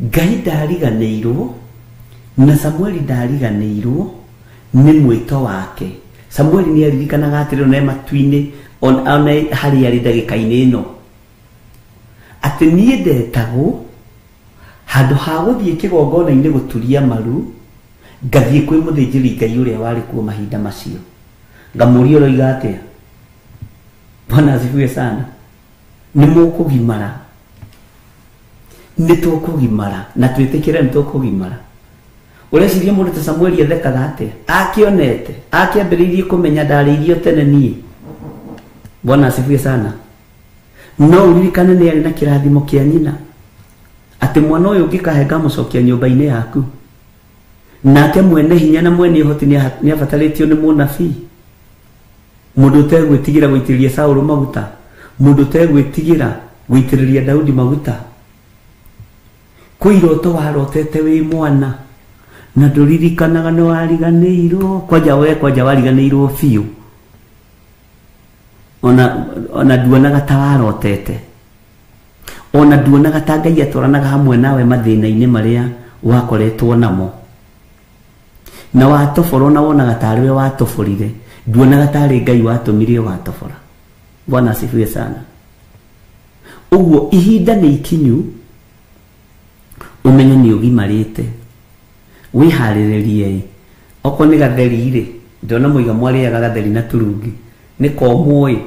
Ngai ndariganĩirwo, na Samueli ndariganĩirwo nĩ mwĩto wake. Samueli nĩ aririkanaga atĩrĩ ona matu-inĩ, ona harĩa arĩ ndagĩka-inĩ ĩno, atĩ niĩ ndetagwo handũ ha gũthiĩ kĩgongona-inĩ gũturia maru, ngathiĩ kwĩ mũthĩnjĩri Ngai ũrĩa warĩ kuo mahinda macio, ngamũria ũroiga atĩa? Bwana asifiwe sana. Nĩ mũkũgimara, nĩ tũkũgimara, na twĩtĩkĩre nĩ tũkũgimara. Ũreciria mũndũ ta Samueli ethekaga atĩa? Akĩonete, akĩambĩrĩirie kũmenya ndarĩirio tene niĩ. Bwana asifiwe sana. No ũririkane nĩ arĩ na kĩrathimo kĩa nyina, atĩ mwana ũyũ ũngĩkahe ngamũcokia nyũmba-inĩ yaku. Nake mwene hinya na mwene ũhoti nĩ abatarĩtio nĩ mũnabii, mũndũ ũtegwĩtigĩra gũitĩrĩria Saũlũ maguta, mundu tegwitigira guitiriria Daudi maguta kuiroto warotete wi mwana na nduririkanaga no wariganirwo kwaja wariganirwo fiu ona duonaga tawarotete ona duonaga ta Ngai atwaranaga hamwe nawe mathina-ini maria wakoretwo namo na watoforo na wonaga tarwe watoforire duonaga tari Ngai watumire watofora. Bwana asifiwe sana. Uguo ihinda ni ikinyu umenye ni ugimarite wihariririe oko ni gatheri ri ndona muiga mwari aga gatheri na turungi ni komoi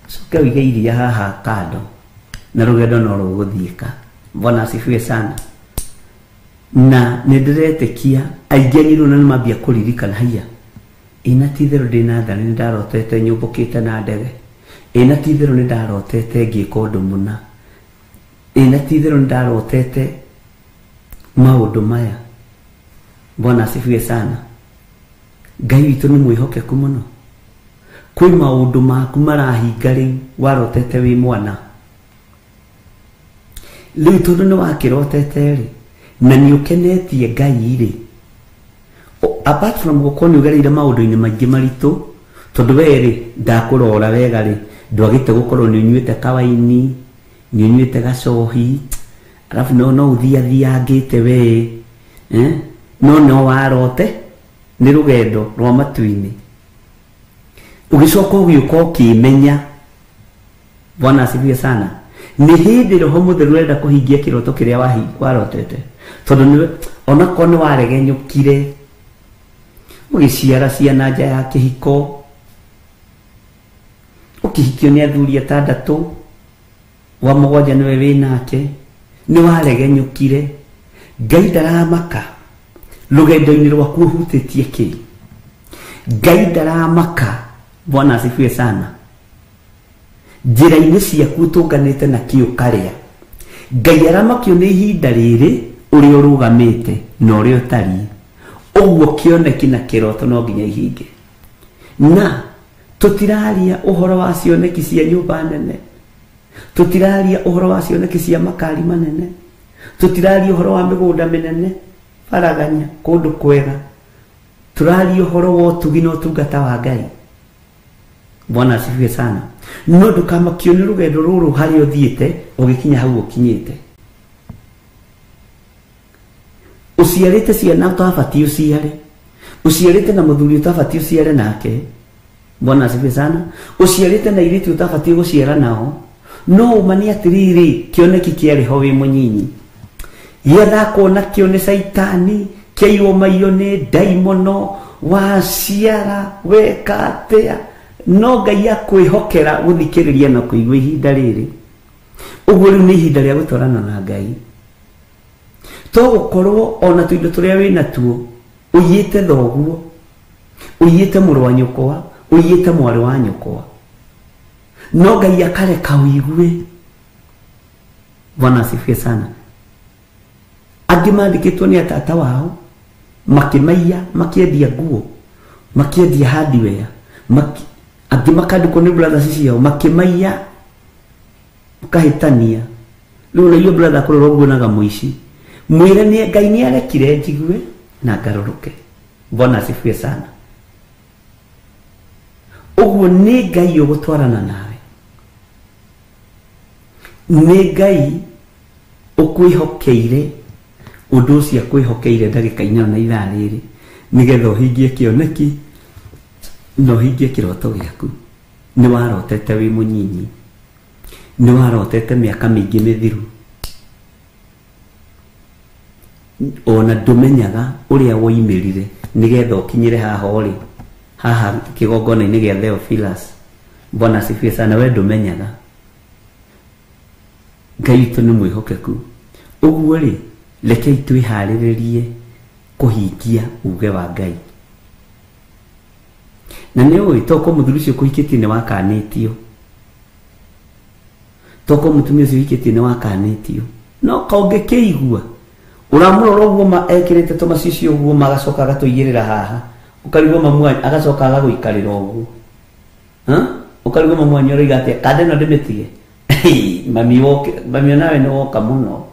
soke wige iria haha kando na rugendo no ruguthiika. Bwana asifiwe sana. Na ndiretekia aigenirwo na mambia kuririkana haya ina tithero ndina thani ndarotete nyumbukite na ndege ina tithero ndarotete ngika undu muna ina tithero ndarotete maundu maya. Bwana asifiwe sana. Ngai witu ni mwihokeku muno kwi maundu maku marahinga riu warotete wi mwana riu tondu ni wakirotete ri na ni ukenetie Ngai ri apart from gukoni ugereire maundu-ini maingi maritu tondu weri ndakurora wega ri ndwagite gukorwo ni unyuite kawaini ni unyuite gacohi alafu no uthiathiangite we no warote ni rugendo rwa matu-ini ugicoka ugiuka ukimenya. Bwana asifiwe sana. Ni hindi roho mutheru urenda kuhingia kiroto kiria warotete tondu ni ona kone waregenyukire ugiciara ciana nja ya kihiko ukihikio ni athuri atandatu wa mugwanja niwe winake ni waregenyukire Ngai ndaramaka rugendo-ini rwaku hutitie ki Ngai ndaramaka. Bwana asifiwe sana. Njira-ini ciaku tunganite na kio karia Ngai aramakio ni ihinda riri uri urugamite na uri utari uguo kioneki na kiroto no nginya ihinge. Na tutiraria uhoro wa cioneki cia nyumba nene, tutiraria uhoro wa cioneki cia makari manene, tutiraria uhoro wa migunda minene faraganya kundu kwega, turaria uhoro wa utugi na utungata wa Ngai. Bwana asifiwe sana. No ndukamakio ni rugendo ruru hari uthiite ugikinya hau ukinyite. Uciarite ciana utabati uciare, uciarite na muthuri utabati uciare nake. Bwana asifiwe sana. Uciarite na iriti utabati guciara nao. No umani atiriri kioneki kiari ho wi munyinyi yetha kuona kio ni saitani kiyo mayo ni daimono waciara weka atia no Ngai akwihokera guthikiriria na kuigwa ihinda riri. Uguo riu ni ihinda ria gutwarana na Ngai to gukorwo ona tuindo turia wina tuo uyite thoguo uyite muru wa nyukwa uyite mwari wa nyukwa no Ngai akareka uigwe. Bwana asifiwe sana. Angi mandikitwo ni atata wao makimaiya makiendia nguo makiendia hardware angi makandikwo ni brothers ciao makimaiya makahitania. Riu na iyo brother kurora uguo naga muici mwire ni Ngai ni arekire njigwe na ngaruruke. Bwana asifiwe sana. Uguo ni Ngai ugutwarana nawe, ni Ngai ukwihokeire undu ucio akwihokeire ndagika-ini na ithaa riri nigetha uhingie kioneki no hingie kiroto giaku. Ni warotete wi munyinyi, ni warotete miaka mingi mithiru, ona ndumenyaga uria woimirire nigetha ukinyire haha uri haha kigongona-ini gia Theophilus. Bwana asifiwe sana. We ndumenyaga. Ngai witu ni mwihokeku. Uguo ri rekei twihariririe kuhingia uge wa Ngai. Na ni uwi toko muthuri ucio kuhikitie ni wakanitio, toko mutumia ucio hikitie ni wakanitio no kaunge kiigua uramurora uguo ma ekirite tumacicio uguo magacoka gatuigirira haha ukarigwo mamwa agacoka agaguikarira uguo ukaruga mamwanyo rigate kade no demetige mami nawe no kamuno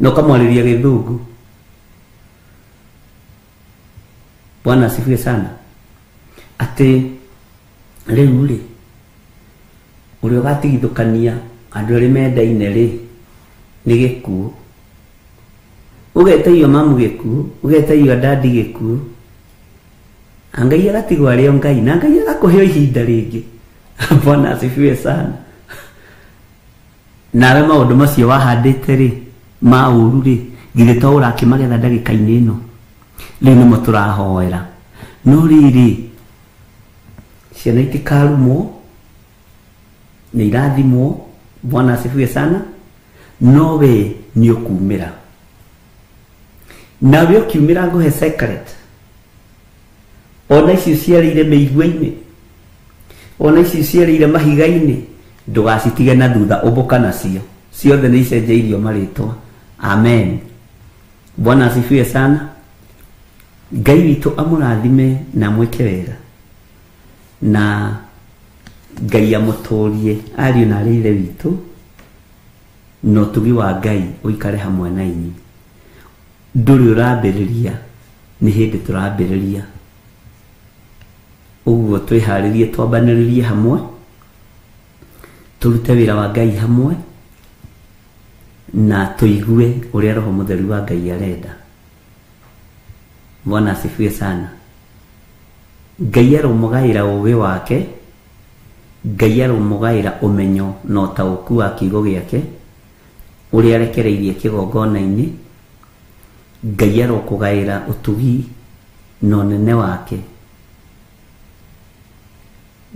no kamwaliria githungu. Bwana asifiwe sana. Ati riu ri uri ugatigithukania andu ari mendaine ri ni gikuo, ugetaio mamu gikuo, ugetaio dadi gikuo, angai agatigwo ario ngai na ngai agakuheo ihinda ringi. Bwana asifiwe sana. Nawe maundu macio wahandite ri mauru ri githe to urakimagetha ndagika-ini ino riu nimo turahoera no riri ciana itikarumwo ni irathimwo. Bwana asifiwe sana. Nowe ni ukumira nawe ukiumira nguhe secret. Ona icio ciarĩire mĩigua-inĩ, ona icio ciarĩire mahiga-inĩ, ndũgacitige na thutha, ũmbũka nacio ciothe nĩ icenjeirio marĩtwa. Amen. Bwana asifiwe sana. Ngai witũ amũrathime na mwĩke wega na Ngai amũtũrie ariũ na arĩ ithe witũ no tugi wa Ngai ũikare hamwe na inyuĩ. Ndũrĩ ũrambĩrĩria nĩ hĩndĩ tũrambĩrĩria, ũguo twĩharĩrie twambanĩrĩrie hamwe tũrute wĩra wa Ngai hamwe na tũigue ũrĩa Roho Mũtheru wa Ngai arenda. Bwana asifiwe sana. Ngai aromũgaĩra ũũgĩ wake, Ngai aromũgaĩra ũmenyo na ũtaũku wa kiugo gĩake ũrĩa arekereirie kĩgongona-inĩ. Ngai arokũgaĩra ũtugi na ũnene wake.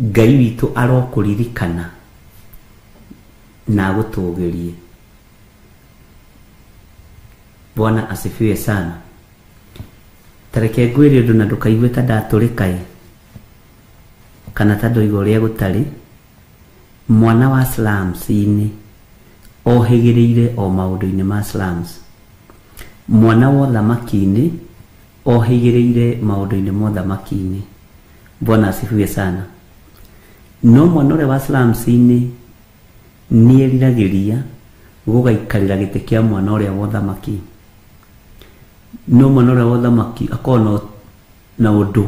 Ngai witũ arokũririkana na gũtũũgĩrie. Bwana asifiwe sana. Tareke ngwĩre ũndũ na ndũkaigue ta ndatũrĩkaĩ kana ta ndoiga ũrĩa gũtarĩ. Mwana wa slums-inĩ ohĩgĩrĩire o maũndũ-inĩ ma slums. Mwana wa ũthamaki-inĩ ohĩgĩrĩire maũndũ-inĩ ma ũthamaki-inĩ. Bwana asifiwe sana. No mwana ũrĩa wa slums-inĩ nĩeriragĩria gũgaikarĩra gĩtĩ kĩa mwana ũrĩa wa ũthamaki. No mwana ũrĩa wa ũthamaki akona na ũndũ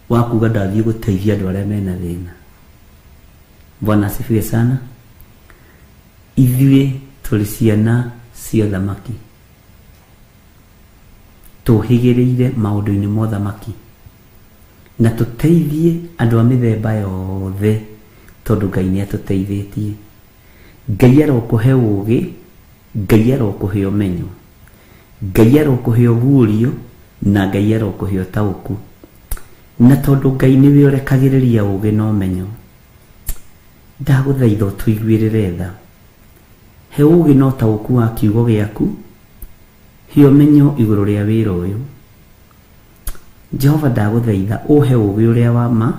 wa kuga ndathiĩ gũteithia andũ arĩa mena thĩna. Bwana asifiwe sana. Ithuĩ tũrĩ ciana cia ũthamaki, tũhĩgĩrĩire maũndũ-inĩ ma ũthamaki na tũteithie andũ a mĩthemba yothe tondũ Ngai nĩatũteithĩtie. Ngai arokũhe ũũgĩ, Ngai arokũhe ũmenyo, Ngai arokũhe ũguũrio na Ngai arokũhe ũtaũku. Na tondũ Ngai nĩwe ũrekagĩrĩria ũũgĩ na ũmenyo, ndagũthaitha ũtũiguĩrĩre tha. He ũũgĩ na ũtaũku wa kiugo gĩaku, he ũmenyo igũrũ rĩa wĩra ũyũ. Jehova ndagũthaitha ũhe ũũgĩ ũrĩa wa ma,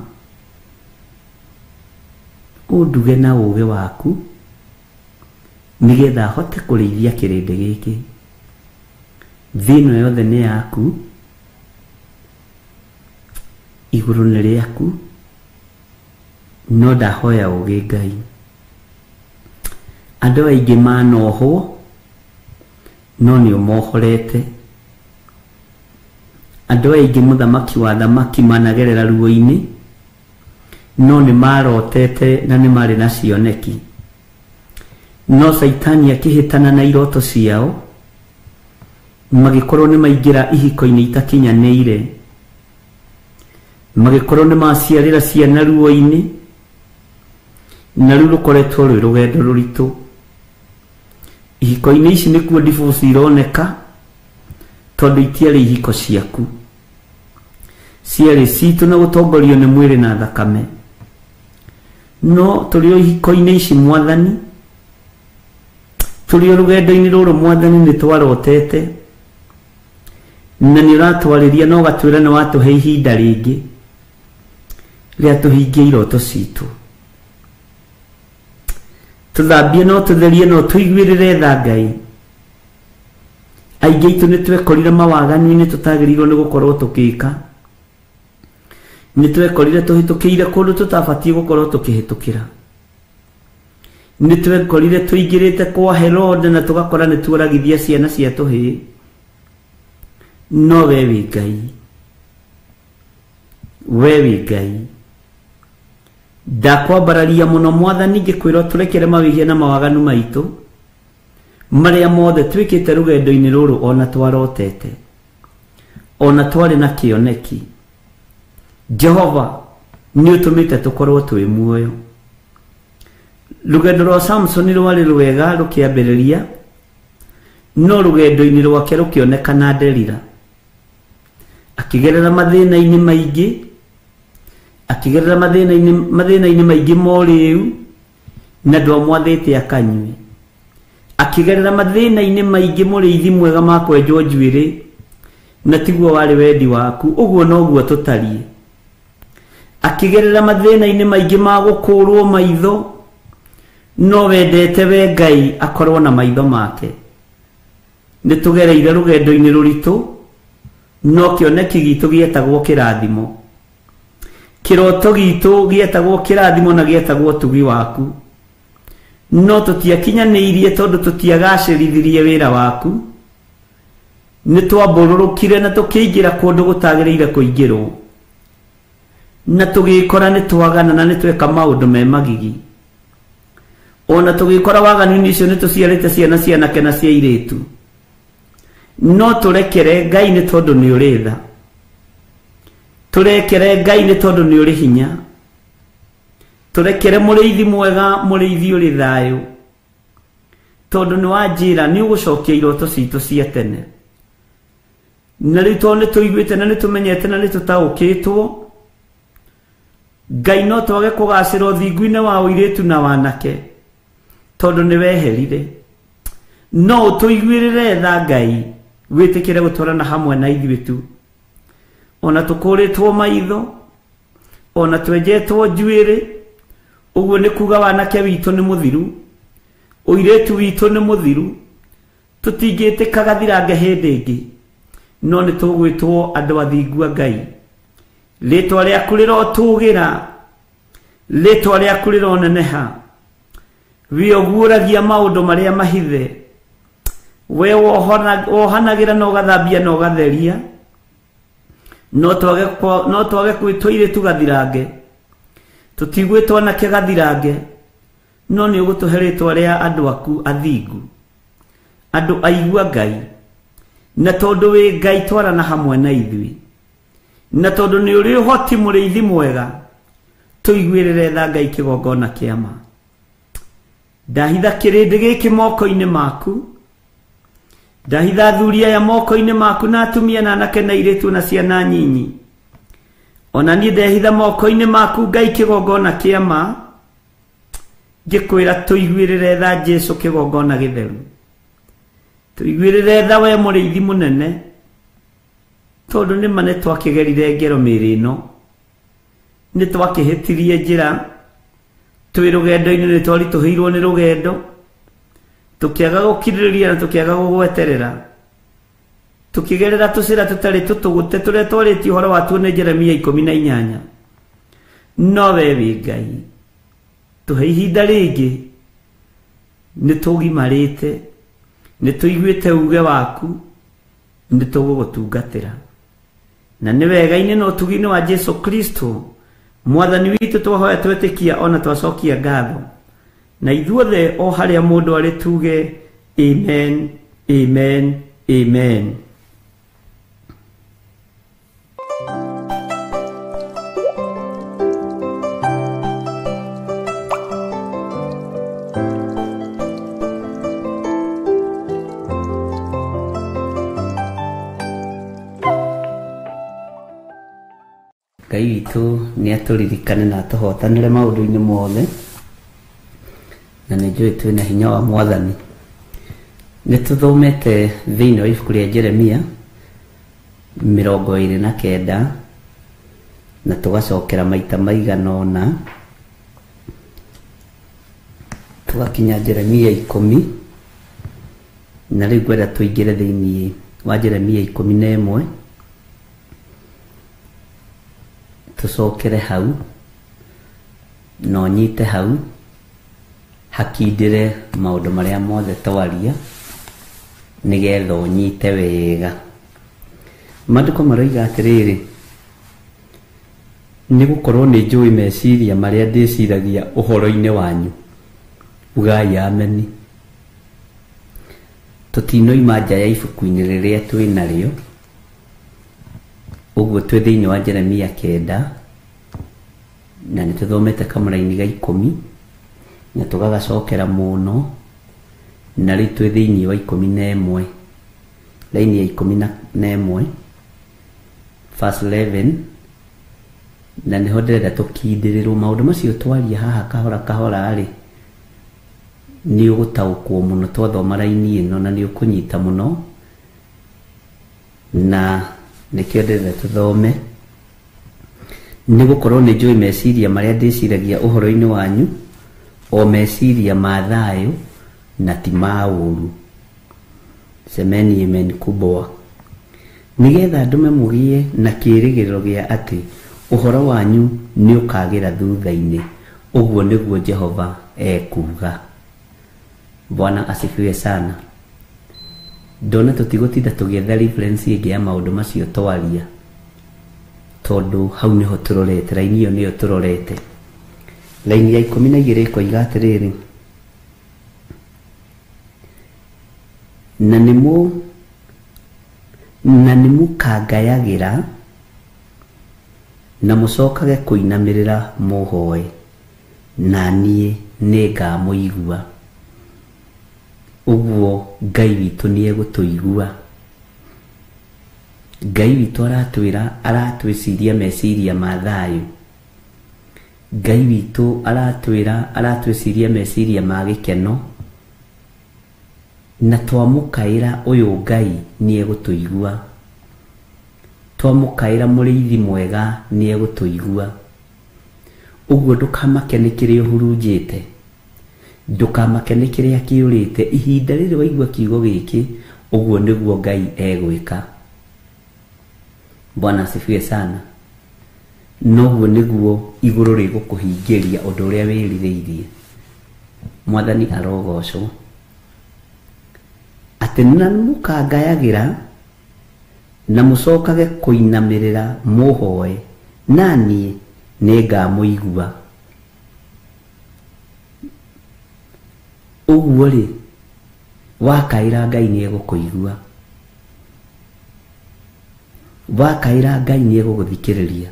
ũnduge na ũũgĩ waku nĩgetha hote kũrĩithia kĩrĩndĩ gĩkĩ. Thĩno yothe nĩ yaku, igũrũ nĩ rĩaku, no ndahoya ũũgĩ Ngai. Andũ aingĩ manohwo no nĩ ũmohorete. Andũ aingĩ mũthamaki wa thamaki managerera ruo-inĩ no nĩ marotete na nĩ marĩ na cioneki. No Saitani akĩhĩtana na iroto ciao magĩkorwo nĩ maingĩra ihiko-inĩ itakinyanĩire, magĩkorwo nĩ maciarĩra ciana ruo-inĩ, na rĩu rũkoretwo rwĩ rũgendo rũritũ. Ihiko-inĩ ici nĩkuo divorce ironeka tondũ itiarĩ ihiko ciaku, ciarĩ citũ na gũtongorio nĩ mwĩrĩ na thakame. No tũrĩ o ihiko-inĩ ici Mwathani, tũrĩ o rũgendo-inĩ rũrũ Mwathani nĩ twarotete na nĩ ũratwarĩria na ũgatwĩra nĩ watũhe ihinda rĩngĩ rĩa tũhingie iroto citũ. Tũthambie no tũtherie no tũiguĩrĩre tha Ngai. Aingĩ aitũ nĩ twekorire mawaganu-inĩ tũtagĩrĩirwo nĩ gũkorwo tũgĩka. nitwekorire tuhitukiire kundu tutabatie gukorwo tukihitukira nitwekorire tuingirite kwa Herode na tugakora nituoragithia ciana cia tuhi no we Ngai ndakwambararia muno Mwathani ngikwira turekere mawihia na mawaganu maitu maria mothe twikite rugendo-ini ruru ona twarotete ona twari na kioneki Jehova ni utumite tukorwo twi muoyo rugendo rwa Samson rwari rwega rukiambiriria no rugendo-ini rwake rukionekana Delila akigerera mathina-ini maingi akigerera mathina-ini maingi moriu na ndwamwathite akanywe akigerera mathina-ini maingi muriithi mwega makwenjwo njuiri na tiguo wari wendi waku uguo noguo tutarie akigerera mathina-ini maingi magukurwo maitho no wendete we Ngai akorwo na maitho make nitugereire rugendo-ini ruritu no kioneki gitu gietagwo kirathimo kiroto gitu gietagwo kirathimo na gietagwo tugi waku no tutiakinyaniirie tondu tutiagacirithirie wira waku nitwambururukire na tukiingira kundu gutagireire kuingirwo na tugikora nitwagana na nitweka maundu me magigi ona tugikora waganu icio nituciarite ciana cianake na cia iritu no turekere Ngai ni tondu ni uritha turekere Ngai ni tondu ni uri hinya turekere muriithi mwega muriithi uri thayo tondu ni wanjira ni ugucokia iroto citu cia tene na riu tondu tuiguite na nitumenyete na nitutaukitwo Ngai no twage kugacira uthingu-ini wa uiritu na wanake tondu ni weherire no tuiguirire tha Ngai witikire gutwarana hamwe na ithuitu ona tukuritwo maitho ona twenjetwo njuiri uguo ni kuga wanake witu ni muthiru uiritu witu ni muthiru tutingitika gathirange hindi ingi no ni tugwitwo andu athingua Ngai ritwa riaku rirotugira ritwa riaku rironeneha we oguragia maundu maria mahithe we wohanagira no gathambia no gatheria no twage kwitwire tugathirange tutigwitwo na kigathirange no ni ugutuheritwa ria andu aku athingu andu aigua Ngai na tondu we Ngai twarana hamwe na ithui na tondu ni uri hoti muriithi mwega tuiguirire tha Ngai kigongona kiama ndahitha kirindi giki moko-ini maku ndahitha thuria ya moko-ini maku na atumia na anake na iritu na ciana nyinyi ona ni ndehitha moko-ini maku Ngai kigongona kiama ngikwira tuiguirire tha Jesu kigongona githeru tuiguirire tha we muriithi munene tondu ni mane twakigerire ngero miri ino ni twakihitirie njira twi rugendo-ini ni twarituhirwo ni rugendo tukiaga gukiririria na tukiaga gugweterera tukigerera tucira tutari tutugute turia twaritio horo watu ni Jeremia 18 no we Ngai tuhe ihinda ringi ni tugimarite ni tuiguite uge waku ni tugugutungatira na ni wega-ini no tugi-ini wa Jesu Kristo Mwathani witu twahoya twetikia ona twacokia ngatho na ithuothe o haria mundu ari tuge amen amen amen. Ngai witũ nĩ atũririkane na atũhotanĩre maũndũ-inĩ mothe na nĩ njũĩ twĩna hinya wa Mwathani. Nĩ tũthomete thĩinĩ wa ibuku rĩa Jeremia 29 na tũgacokera maita maigana ũna tũgakinya Jeremia 10 na rĩu ngwenda tũingĩre thĩinĩ wa Jeremia 11 tucokere hau no nyite hau hakindire maundu maria mothe twaria nigetha unyite wega. Maandiko maroiga atiriri, ni gukorwo ni njui meciria maria ndiciragia uhoro-ini wanyu, ugai ameni. Tutinoima nja ya ibuku-ini riria twinario, uguo twi thiini wa Jeremia 9 na ni tuthomete kamũra-ini ga 10 na tugagacokera muno, na riu twi thiini wa 11 laini ya 11 verse 11 na niho ndirenda tukindirirwo maundu macio twaria haha kahora kahora ri ni ugutaukwo muno twathoma laini ino na ni ukunyita muno, na nikio ndirenda tuthome. Ni gukorwo ni njui meciria maria ndiciragia uhoro-ini wanyu, o meciria ma thayu na ti ma ũũru. Semeni amen kubwa. Nigetha ndume mugie na kĩrĩgĩrĩro gĩa atĩ uhoro wanyu ni ukagira thutha-ini, uguo niguo Jehova ekuga. Bwana asifiwe sana. Ndona tutigotinda tugietha reference ingi ya maundu macio twaria, tondu hau niho turorete, laini iyo niyo turorete. Laini ya 12 ikoiga atiriri, na nimukagayagira na mucokage kuinamirira muhoe, na nie ningamuigua. Uguo Ngai witu ni egutuigua. Ngai witu aratwiciria meciria ma thayu. Ngai witu aratwiciria meciria ma gikeno, na twamukaira uyu Ngai ni egutuigua. Twamukaira muriithi mwega ni egutuigua. Uguo ndukamake ni kiria uhurunjite, ndukamake ni kiria kiurite. Ihinda riri waigua kiugo giki, uguo niguo Ngai egwika. Bwana asifiwe sana. Noguo niguo iguru rigukuhingiria undu uria wiririirie. Mwathani arogocwo. Ati na mukagayagira na mucokage kuinamirira muhoe, nani ningamuigua. Uguo ri wakaira Ngai ni egukuigua. Wakaira Ngai ni eguguthikiriria.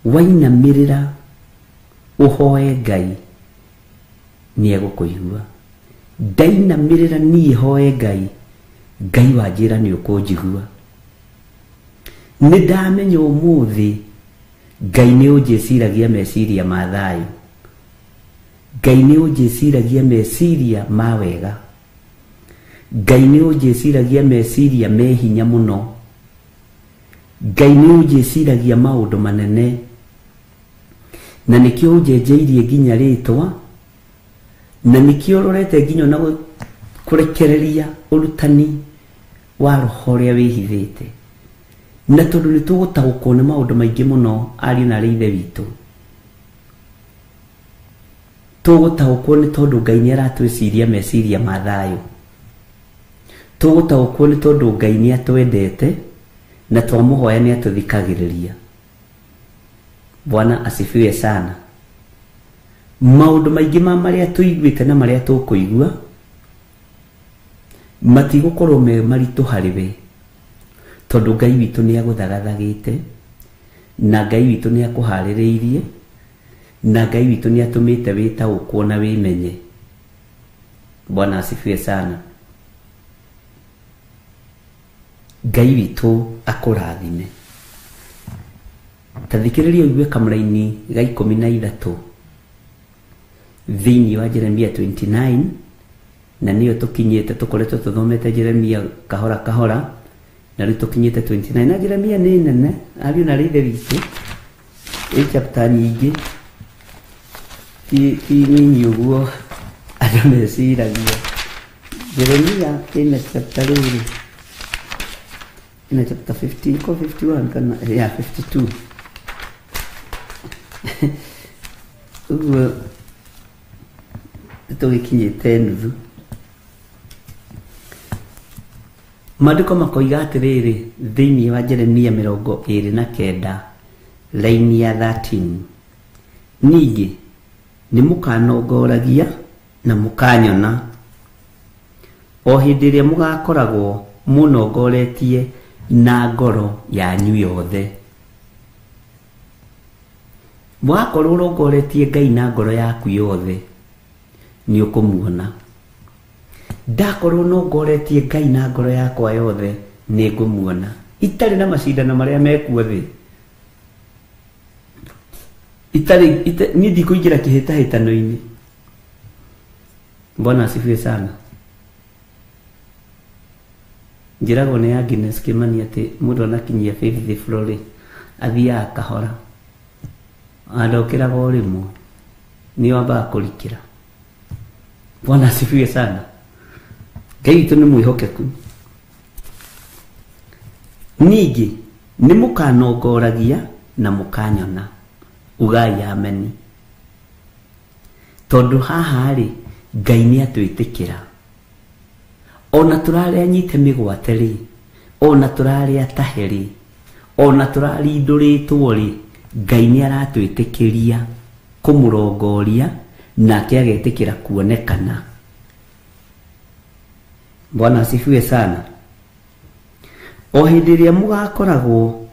Wainamirira uhoe Ngai ni egukuigua. Ndainamirira ni hoe Ngai, Ngai wanjira ni ukunjigua. Ni ndamenya umuthi Ngai ni unjiciragia meciria ma thayu. Ngai ni unjiciragia meciria ma wega. Ngai ni unjiciragia meciria me hinya muno. Ngai ni unjiciragia maundu manene, na nikio unjenjeirie nginya ritwa, na nikio rorete nginya na kurekereria urutani wa roho uria wihithite. Na tondu ni tugutaukwo ni maundu maingi muno ari na rithe witu, tugutaukwo ni tondu Ngai ni aratwiciria meciria ma thayu. Tugutaukwo ni tondu Ngai ni atwendete na twamuhoya ni atuthikagiriria. Bwana asifiwe sana. Maundu maingi ma maria tuiguite na maria tukuigua matigukorwo me maritu hariwe, tondu Ngai witu ni aguthagathagite, na Ngai witu ni akuhaririirie, na Ngai witu ni atumite witaukwo na wimenye. Bwana asifiwe sana. Ngai witu akurathime. Tathikiriria uigue kamũra-ini ga 13 thiini wa Jeremia 29, na niyo tukinyite tukoretwo tuthomete Jeremia kahora kahora, na riu tukinyite 29. Na Jeremia ni nene, ari na rithe witu chapter nyingi ti nini uguo andu meciragia. Jeremia ina chapter riri ina chapter 50 ko 51 kana ya 52. uguo tugikinyite nuthu. Maandiko makoiga atiriri thiini wa Jeremia 29 laini ya 13, ningi ni mukanongoragia na mukanyona o hindi iria mugakoragwo munongoretie na ngoro yanyu yothe. Mwakorwo urongoretie Ngai na ngoro yaku yothe ni ukumuona. Ndakorwo nongoretie Ngai na ngoro yakwa yothe ni ngumuona. Itari na macindano maria mekuo thi. Ni ndikuingira kihitahitano-ini. Bwana asifiwe sana. Njiragwo ni ya Guinness Kimani ati mundu anakinyia 50 floor athia akahora. Adokera rimwe ni wamba kurikira. Bwana asifiwe sana. Ngai tu ni mwihokeku. Ningi ni mukanongoragia na mukanyona. Ugai ameni. Tondu haha ri Ngai ni atwitikira. Ona turare anyite migwate ri, ona turare ataheri, ona turari nduritwo ri, Ngai ni aratwitikiria kumurongoria nake agetikira kuonekana. Bwana asifiwe sana. O hindi iria mugakoragwo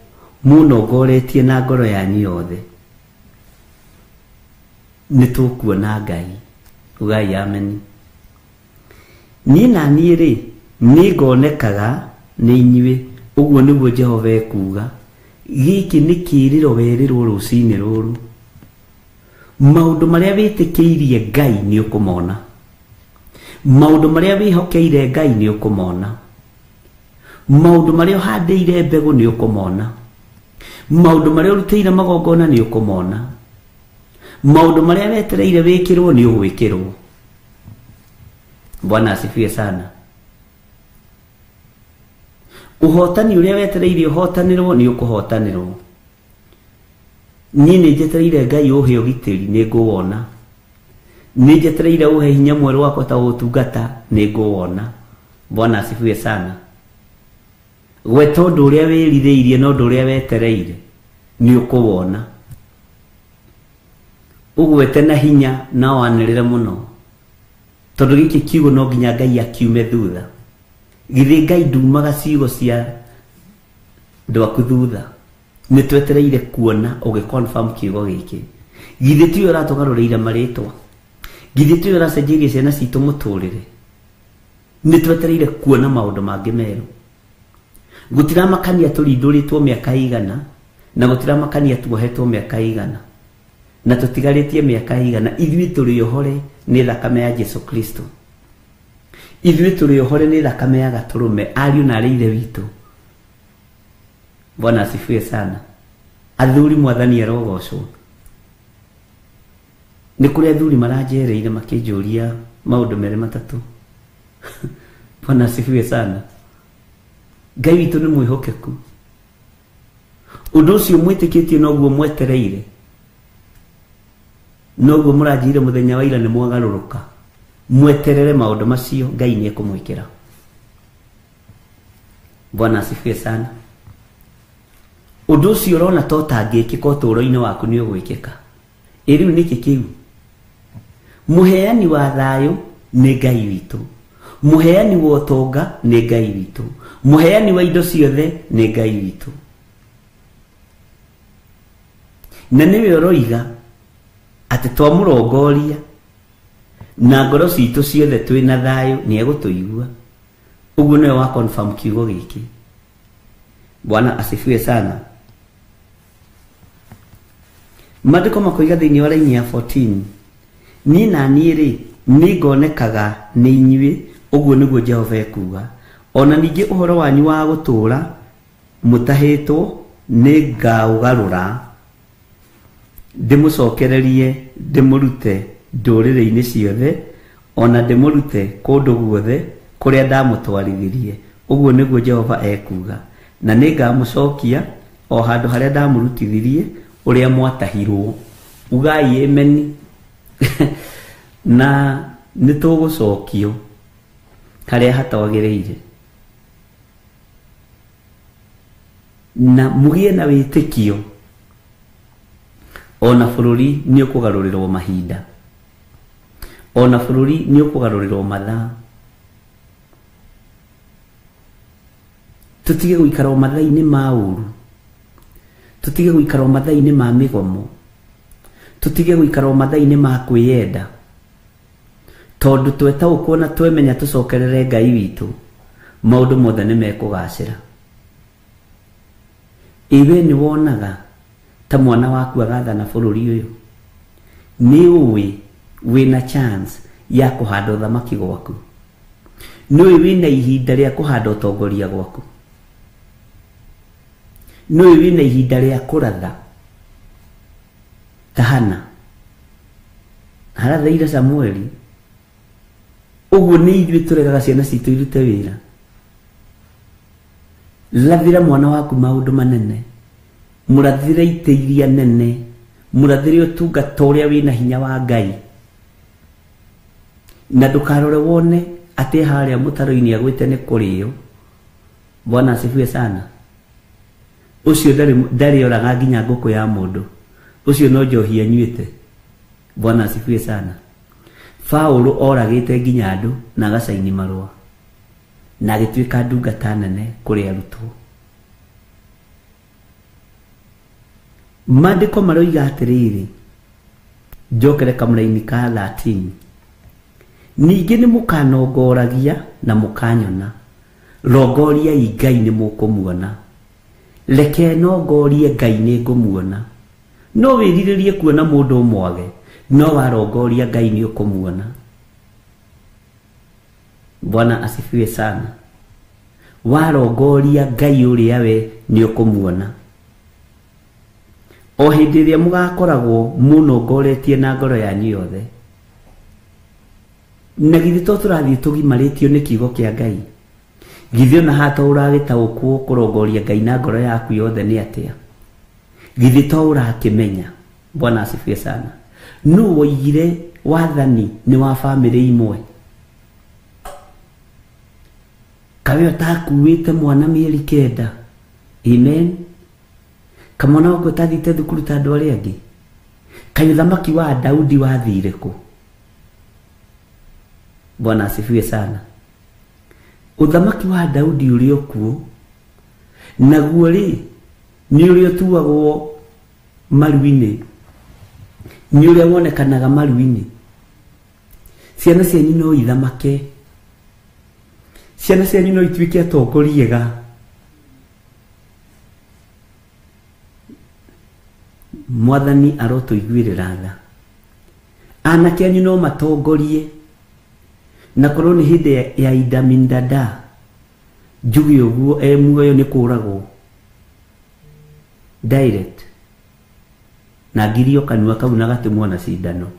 munongoretie na ngoro yanyu yothe ni tukuona Ngai. Ugai ameni. Ni na ni ri ni ngonekaga ni inyue. Uguo niguo Jehova ekuga. Giki ni kiriro werirwo rucini ruru. Maundu maria witikiirie Ngai ni ukumona. Maundu maria wihokeire Ngai ni ukumona. Maundu maria uhandiire mbegu ni ukumona. Maundu maria urutire magongona ni ukumona. Maundu maria wetereire wikirwo ni ugwikirwo. Bwana asifiwe sana. Uhotani uria wetereire uhotanirwo ni ukuhotanirwo. Ni njetereire Ngai uhe ugitiri ni nguwona. Ni njetereire uhe hinya mweru wakwa ta utungata ni nguwona. Bwana asifiwe sana. We tondu uria wiritheirie no ndu uria wetereire ni ukuwona. Ugwete na hinya na wanirire muno. Tondu giki kiugo no nginya Ngai akiume thutha. Githi Ngai ndumaga ciugo cia ndwaku thutha. Ni twetereire kuona ugiconfirm kiugo giki. Githi tu uratugarureire maritwa. Githi tu uracenjerie ciana citu muturire. Ni twetereire kuona maundu mangi meru. Gutira makania turinduritwo miaka igana na gutira makania tuohetwo miaka igana. Na tutigaritie miaka igana. Ithui turi ohore ni thakame ya Yesu Kristo. Ithui turi ohore ni thakame ya gaturume ariu na areire witu. Bwana asifiwe sana. Athuri mwathani arogocwo. Ni kuri athuri marajereire makijuria maundu mere matatu. Bwana asifiwe sana. Ngai witu ni mwihokeku. Undu ucio mwitikitie noguo mwetereire. Noguo murajire muthenya wa ira ni mwagaruruka. Mweterere maundu macio Ngai ni ekumwikira. Bwana asifiwe sana. Undu ucio urona totangikika uturo-ini waku ni ugwikika. Iriu niki kiu. Muheani wa thayo ni Ngai witu. Muheani wa utonga ni Ngai witu. Muheani wa indo ciothe ni Ngai witu. Na niwe uroiga ati twamurongoria na ngoro citu ciothe twina thayo ni egutuigua. Uguo niwe wa confirm kiugo giki. Bwana asifiwe sana. Maandiko makoiga thiini wa laini ya 14, ni na ni ri ni ngonekaga ni inyue. Uguo niguo Jehova ekuga. Ona ningi uhoro wanyu wa gutura mutahitwo ni ngaugarura ndimucokererie ndimurute ndurire-ini ciothe ona ndimurute kundu guothe kuria ndamutwarithirie. Uguo niguo Jehova ekuga. Na ningamucokia o handu haria ndamurutithirie uria mwatahirwo. Ugai ameni na nitũgũcokio harĩa hatagĩrĩire na mũgĩe na wĩtĩkio ona bũrũri nĩ ũkũgarũrĩrwo mahinda ona bũrũri nĩ ũkũgarũrĩrwo mathaa tutige gũikara mathaa-inĩ ma ũru tutige gũikara mathaa-inĩ ma mĩgomo tutige gũikara mathaa-inĩ ma kwĩyenda tondũ twetaũkwo na twemenya tũcokerere Ngai witũ maũndũ mothe nĩ mekũgacĩra. Iwe nĩ wonaga ta mwana waku agathana bũrũri ũyũ nĩ ũĩ wĩna chance ya kũhanda ũthamaki gwaku nĩ ũĩ wĩna ihinda rĩa kũhanda ũtongoria gwaku nĩ ũĩ wĩna ihinda rĩa kũratha ta Hana harathaire Samueli ũguo nĩ ithuĩ tũregaga ciana citũ irute wĩra. Rathira mwana waku maũndũ manene mũrathire ite iria nene mũrathire ũtungata ũrĩa wĩna hinya wa Ngai na ndũkarore wone atĩ harĩa mũtaro-inĩ agwĩte nĩ kũrĩo. Bwana asifiwe sana. Ũcio ndarĩ oraga nginya ngũkũ ya mũndũ ũcio no njohi anyuĩte. Bwana asifiwe sana. Paulo oragĩte nginya andũ na agacaini marũa na agĩtuĩka ndungata nene kũrĩ arutwo. Maandĩko maroiga atĩrĩrĩ njokere kamũra-inĩ ka 13 ningĩ nĩ mũkanongoragia na mũkanyona rongoriai Ngai nĩ mũkũmuona reke nongorie Ngai nĩ ngũmuona. No wĩrirĩrie kuona mũndũ mwage no warongoria Ngai nĩ ũkũmuona. Bwana asifiwe sana. Warongoria Ngai ũrĩa we nĩ ũkũmuona. O hĩndĩ ĩrĩa mũgakoragwo mũnongoretie na ngoro yanyu yothe na githĩ to tũrathiĩ tũgimarĩtio nĩ kiugo kĩa Ngai. Githĩ ona hata ũragĩtaũkwo kũrongoria Ngai na ngoro yaku yothe nĩ atĩa. Githĩ to ũrakĩmenya. Bwana asifiwe sana. Nũ woigire wathani nĩ wa bamĩrĩ imwe. Kawe ũtakuĩte mwana mĩeri 9. Amen. Kamwana wako ũtathĩte thukuru ta andũ arĩa angĩ. Kaĩ ũthamaki wa Daudi wathire kũ? Bwana asifiwe sana. Ũthamaki wa Daudi ũrĩ okuo naguo rĩ nĩ ũrĩa ũtuagwo maru-inĩ nĩ ũrĩa wonekanaga maru-inĩ. Ciana cianyu no ithamake. Ciana cianyu no ituĩke atongoriega. Mwathani arotũiguĩrĩra tha. Anake anyu no matongorie na korwo nĩ hĩndĩ ya Idi Amin Dada njuge ũguo muoyo nĩ kũragwo direct na ngirio kanua kau na gatemwo na cindano.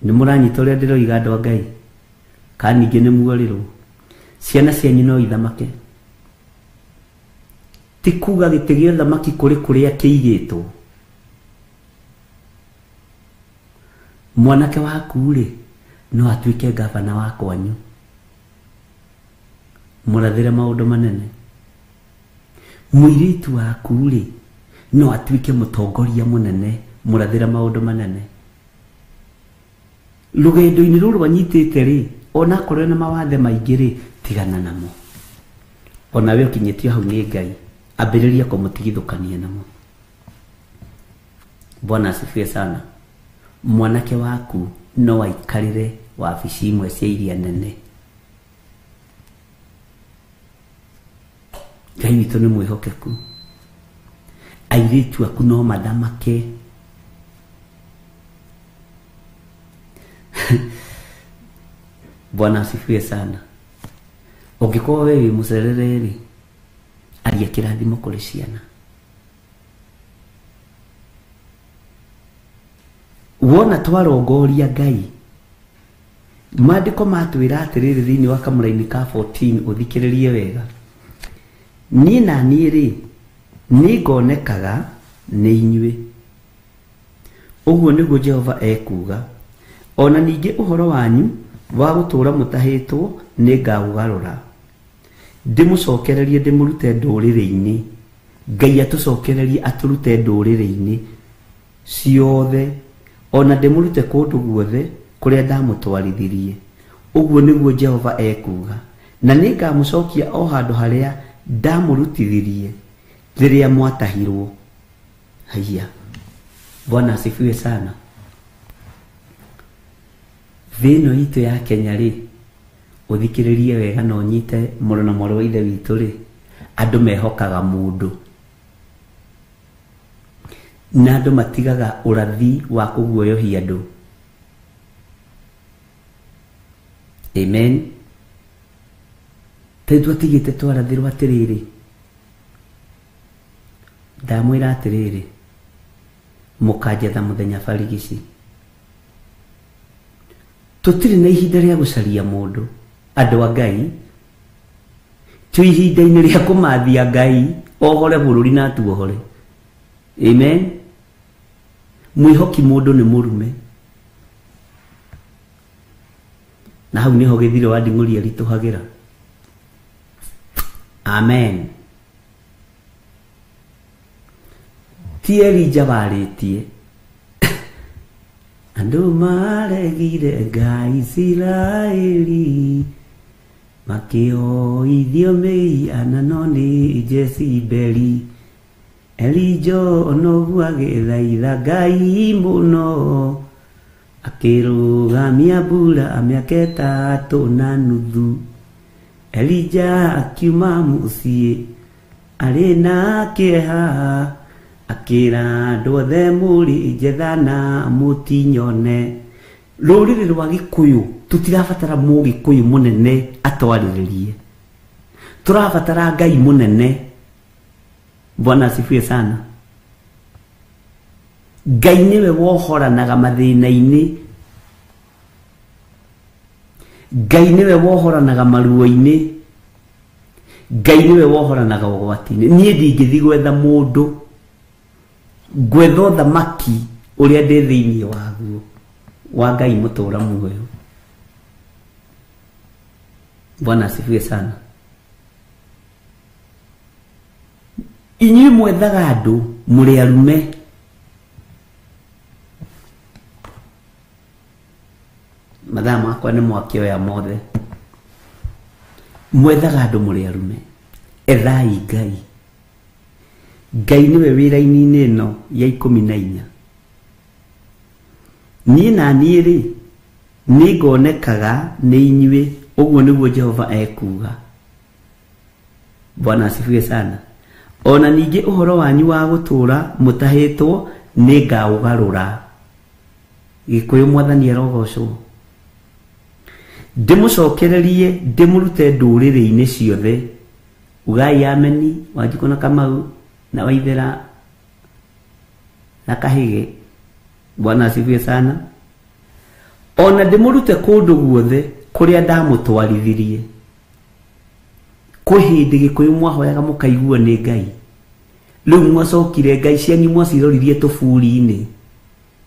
Nĩ mũranyita ũrĩa ndĩroiga andũ a Ngai ka ningĩ nĩ muorĩrwo. Ciana cianyu no ithamake. Ti kuga gĩtĩ gĩa ũthamaki kũrĩa kĩigĩtwo. Mwanake waku rĩ no atuĩke gavana wa kwanyu mũrathĩre maũndũ manene. Mũirĩtu waku rĩ no atuĩke mũtongoria mũnene mũrathĩre maũndũ manene. Rũgendo-inĩ rũrũ wanyitĩte rĩ ona korwo na mawathe maingĩ rĩ tigana namo. Ona we ũkinyĩtio hau nĩ Ngai ambĩrĩria kũmũtigithũkania namo. Bwana asifiwe sana. Mwanake waku no aikarĩre wabici imwe cia iria nene. Ngai witũ nĩ mwĩhokeku. Airĩtu aku no mathamake. Bwana asifiwe sana. Ũngĩkorwo we wĩ mũcerere rĩ aria kĩrathimo kũrĩ ciana. Wona twarongoria Ngai maandĩko matwĩra atĩrĩrĩ thĩinĩ wa kamũra-inĩ ka 14 ũthikĩrĩrie wega. Niĩ na niĩ rĩ nĩ ngonekaga nĩ inyuĩ. Ũguo nĩguo Jehova ekuga. Ona ningĩ ũhoro wanyu wa gũtũũra mũtahĩtwo nĩ ngaũgarũra, ndĩmũcokererie ndĩmũrute ndũrĩrĩ-inĩ. Ngai atũcokererie atũrute ndũrĩrĩ-inĩ ciothe, ona ndĩmũrute kũndũ guothe kũrĩa ndamũtwarithirie. Ũguo nĩguo Jehova ekuga. Na nĩngamũcokia o handũ harĩa ndamũrutithirie rĩrĩa mwatahirwo. Haya, Bwana asifiwe sana. Thĩno itũ ya Kenya rĩ, ũthikĩrĩrie wega na ũnyite mũrũ na mwarĩ wa ithe witũ rĩ, andũ mehokaga mũndũ na andũ matigaga ũrathi wa kũguoyohia andũ. Amen. Twatigĩte twarathirwo atĩrĩrĩ, ndamwĩra atĩrĩrĩ, mũkanjetha mũthenya barigici. Tũtirĩ na ihinda rĩa gũcaria mũndũ, andũ a Ngai. Twĩ ihinda-inĩ rĩa kũmathia Ngai ohore bũrũri na tuohore. Amen. Mwĩhoki mũndũ nĩ mũrume. Na hau nĩho gĩthiro wa nding'ũri aritũhagĩra. Amen. Ti Elija warĩtie, andũ maregire Ngai Isiraeli, makĩoithio mĩhiana no nĩ Jezebeli. Elija noguo agĩthaitha Ngai mũno, akĩrũgamia mbura mĩaka 3.5. Elija akiuma mũciĩ arĩ na kĩeha, akĩra andũ othe mũrĩ njetha na mũtinyone. Rũrĩrĩ rwa Gĩkũyũ tũtirabatara Mũgĩkũyũ mũnene atwarĩrĩrie, tũrabatara Ngai mũnene. Bwana asifiwe sana. Ngai nĩwe wohoranaga mathĩna-inĩ, Ngai nĩwe wohoranaga maruo-inĩ, Ngai nĩwe wohoranaga ũgwati-inĩ. Niĩ ndingĩthiĩ gwetha mũndũ, gwetha ũthamaki ũrĩa ndĩ thĩinĩ waguo wa Ngai mũtũũra muoyo. Bwana asifiwe sana. Inyuĩ mwethaga andũ mũrĩ arume, mathaa makwa nĩ mwakĩoya mothe. Mwethaga andũ mũrĩ arume, ethai Ngai. Ngai nĩwe wĩra-inĩ ĩno ya 14. Niĩ na niĩ rĩ, nĩngonekaga nĩ inyuĩ. Ũguo nĩguo Jehova ekuga. Bwana asifiwe sana. Ona ningĩ ũhoro wanyu wa gũtũũra mũtahĩtwo nĩ ngaũgarũra. Gĩkũyũ Mwathani arogocwo. Ndĩmũcokererie ndĩmũrute ndũrĩrĩ-inĩ ciothe. Ugai ameni, Wanjikũ na Kamau na Waithera na Kahĩge. Bwana asifiwe sana. Ona ndĩmũrute kũndũ guothe kũrĩa ndamũtwarithirie. Kwĩ hĩndĩ Gĩkũyũ mwahoyaga mũkaigua nĩ Ngai, rĩu mwacokire Ngai cianyu mwaciroririe tũburi-inĩ,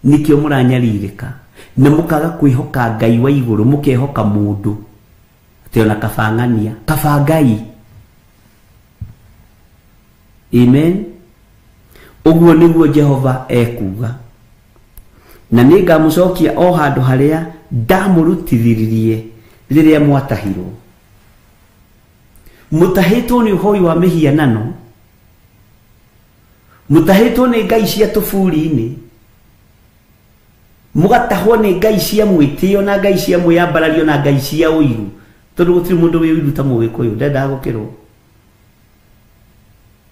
nĩkĩo mũranyarirĩka na mũkaga kwĩhoka Ngai wa igũrũ, mũkehoka mũndũ atĩ ona kabang'ania kaba Ngai. Amen. Ũguo nĩguo Jehova ekuga. Na nĩngamũcokia o handũ harĩa ndamũrutithirie rĩrĩa mwatahirwo. Mũtahĩtwo nĩ ũhoi wa mĩhianano, mũtahĩtwo nĩ ngai cia tũburi-inĩ, mũgatahwo nĩ ngai cia mwĩtĩo na ngai cia mwĩyambarario na ngai cia ũiru, tondũ gũtirĩ mũndũ wĩ ũiru ta Mũgĩkũyũ, ndendaga gũkĩrwo.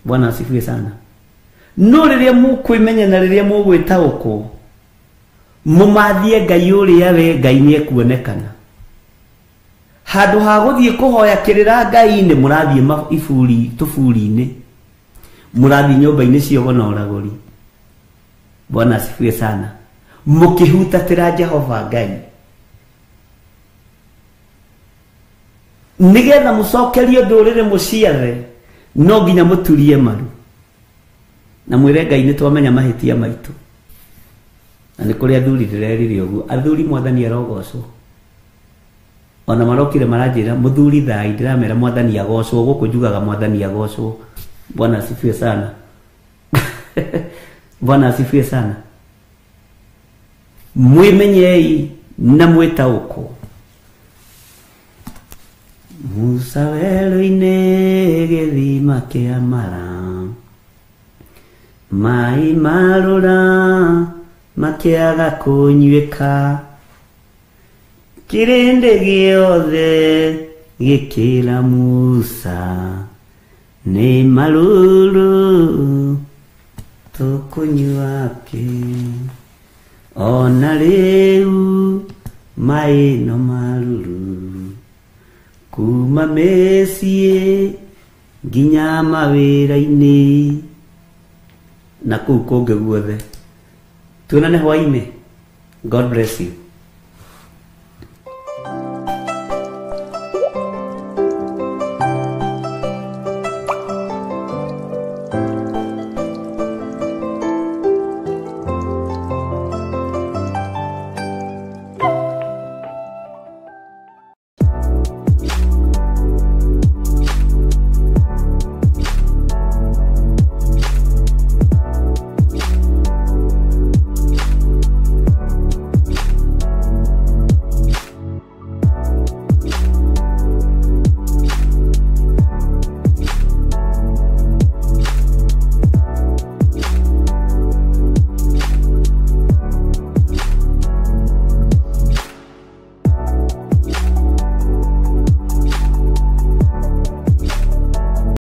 Bwana asifiwe sana. No rĩrĩa mũkwĩmenya na rĩrĩa mũgwĩtaũkwo, mũmathie Ngai ũrĩa we Ngai nĩekuonekana. Handũ ha gũthiĩ kũhoya kĩrĩra Ngai-inĩ, mũrathiĩ iburi tũburi-inĩ, mũrathiĩ nyũmba-inĩ cia ũgona ũragũri. Bwana asifiwe sana. Mũkĩhutatĩra Jehova Ngai, nĩgetha mũcokerio ndũrĩrĩ mũciathe, no nginya mũturie maru. na mwire Ngai nĩ twamenya mahĩtia maitũ na nĩ kũrĩ athuri ndĩrerire ũguo athuri mwathani arogocwo ona marokire maranjĩra mũthuri thai ndĩramera mwathani agocwo gũkũ njugaga mwathani agocwo Bwana asifiwe sana Bwana asifiwe sana mwimenyei na mwĩtaũkwo Musa werũ-inĩ gĩthima kĩa mara maĩ marũra makĩaga kũnyuĩka kĩrĩndĩ gĩothe gĩkĩra Musa nĩ marũrũ tũkũnyua kĩ ona rĩu maĩ no marũrũ kuma mĩciĩ nginya mawĩra-inĩ na kũu kũngĩ guothe tuonane hwaĩ-inĩ God bless you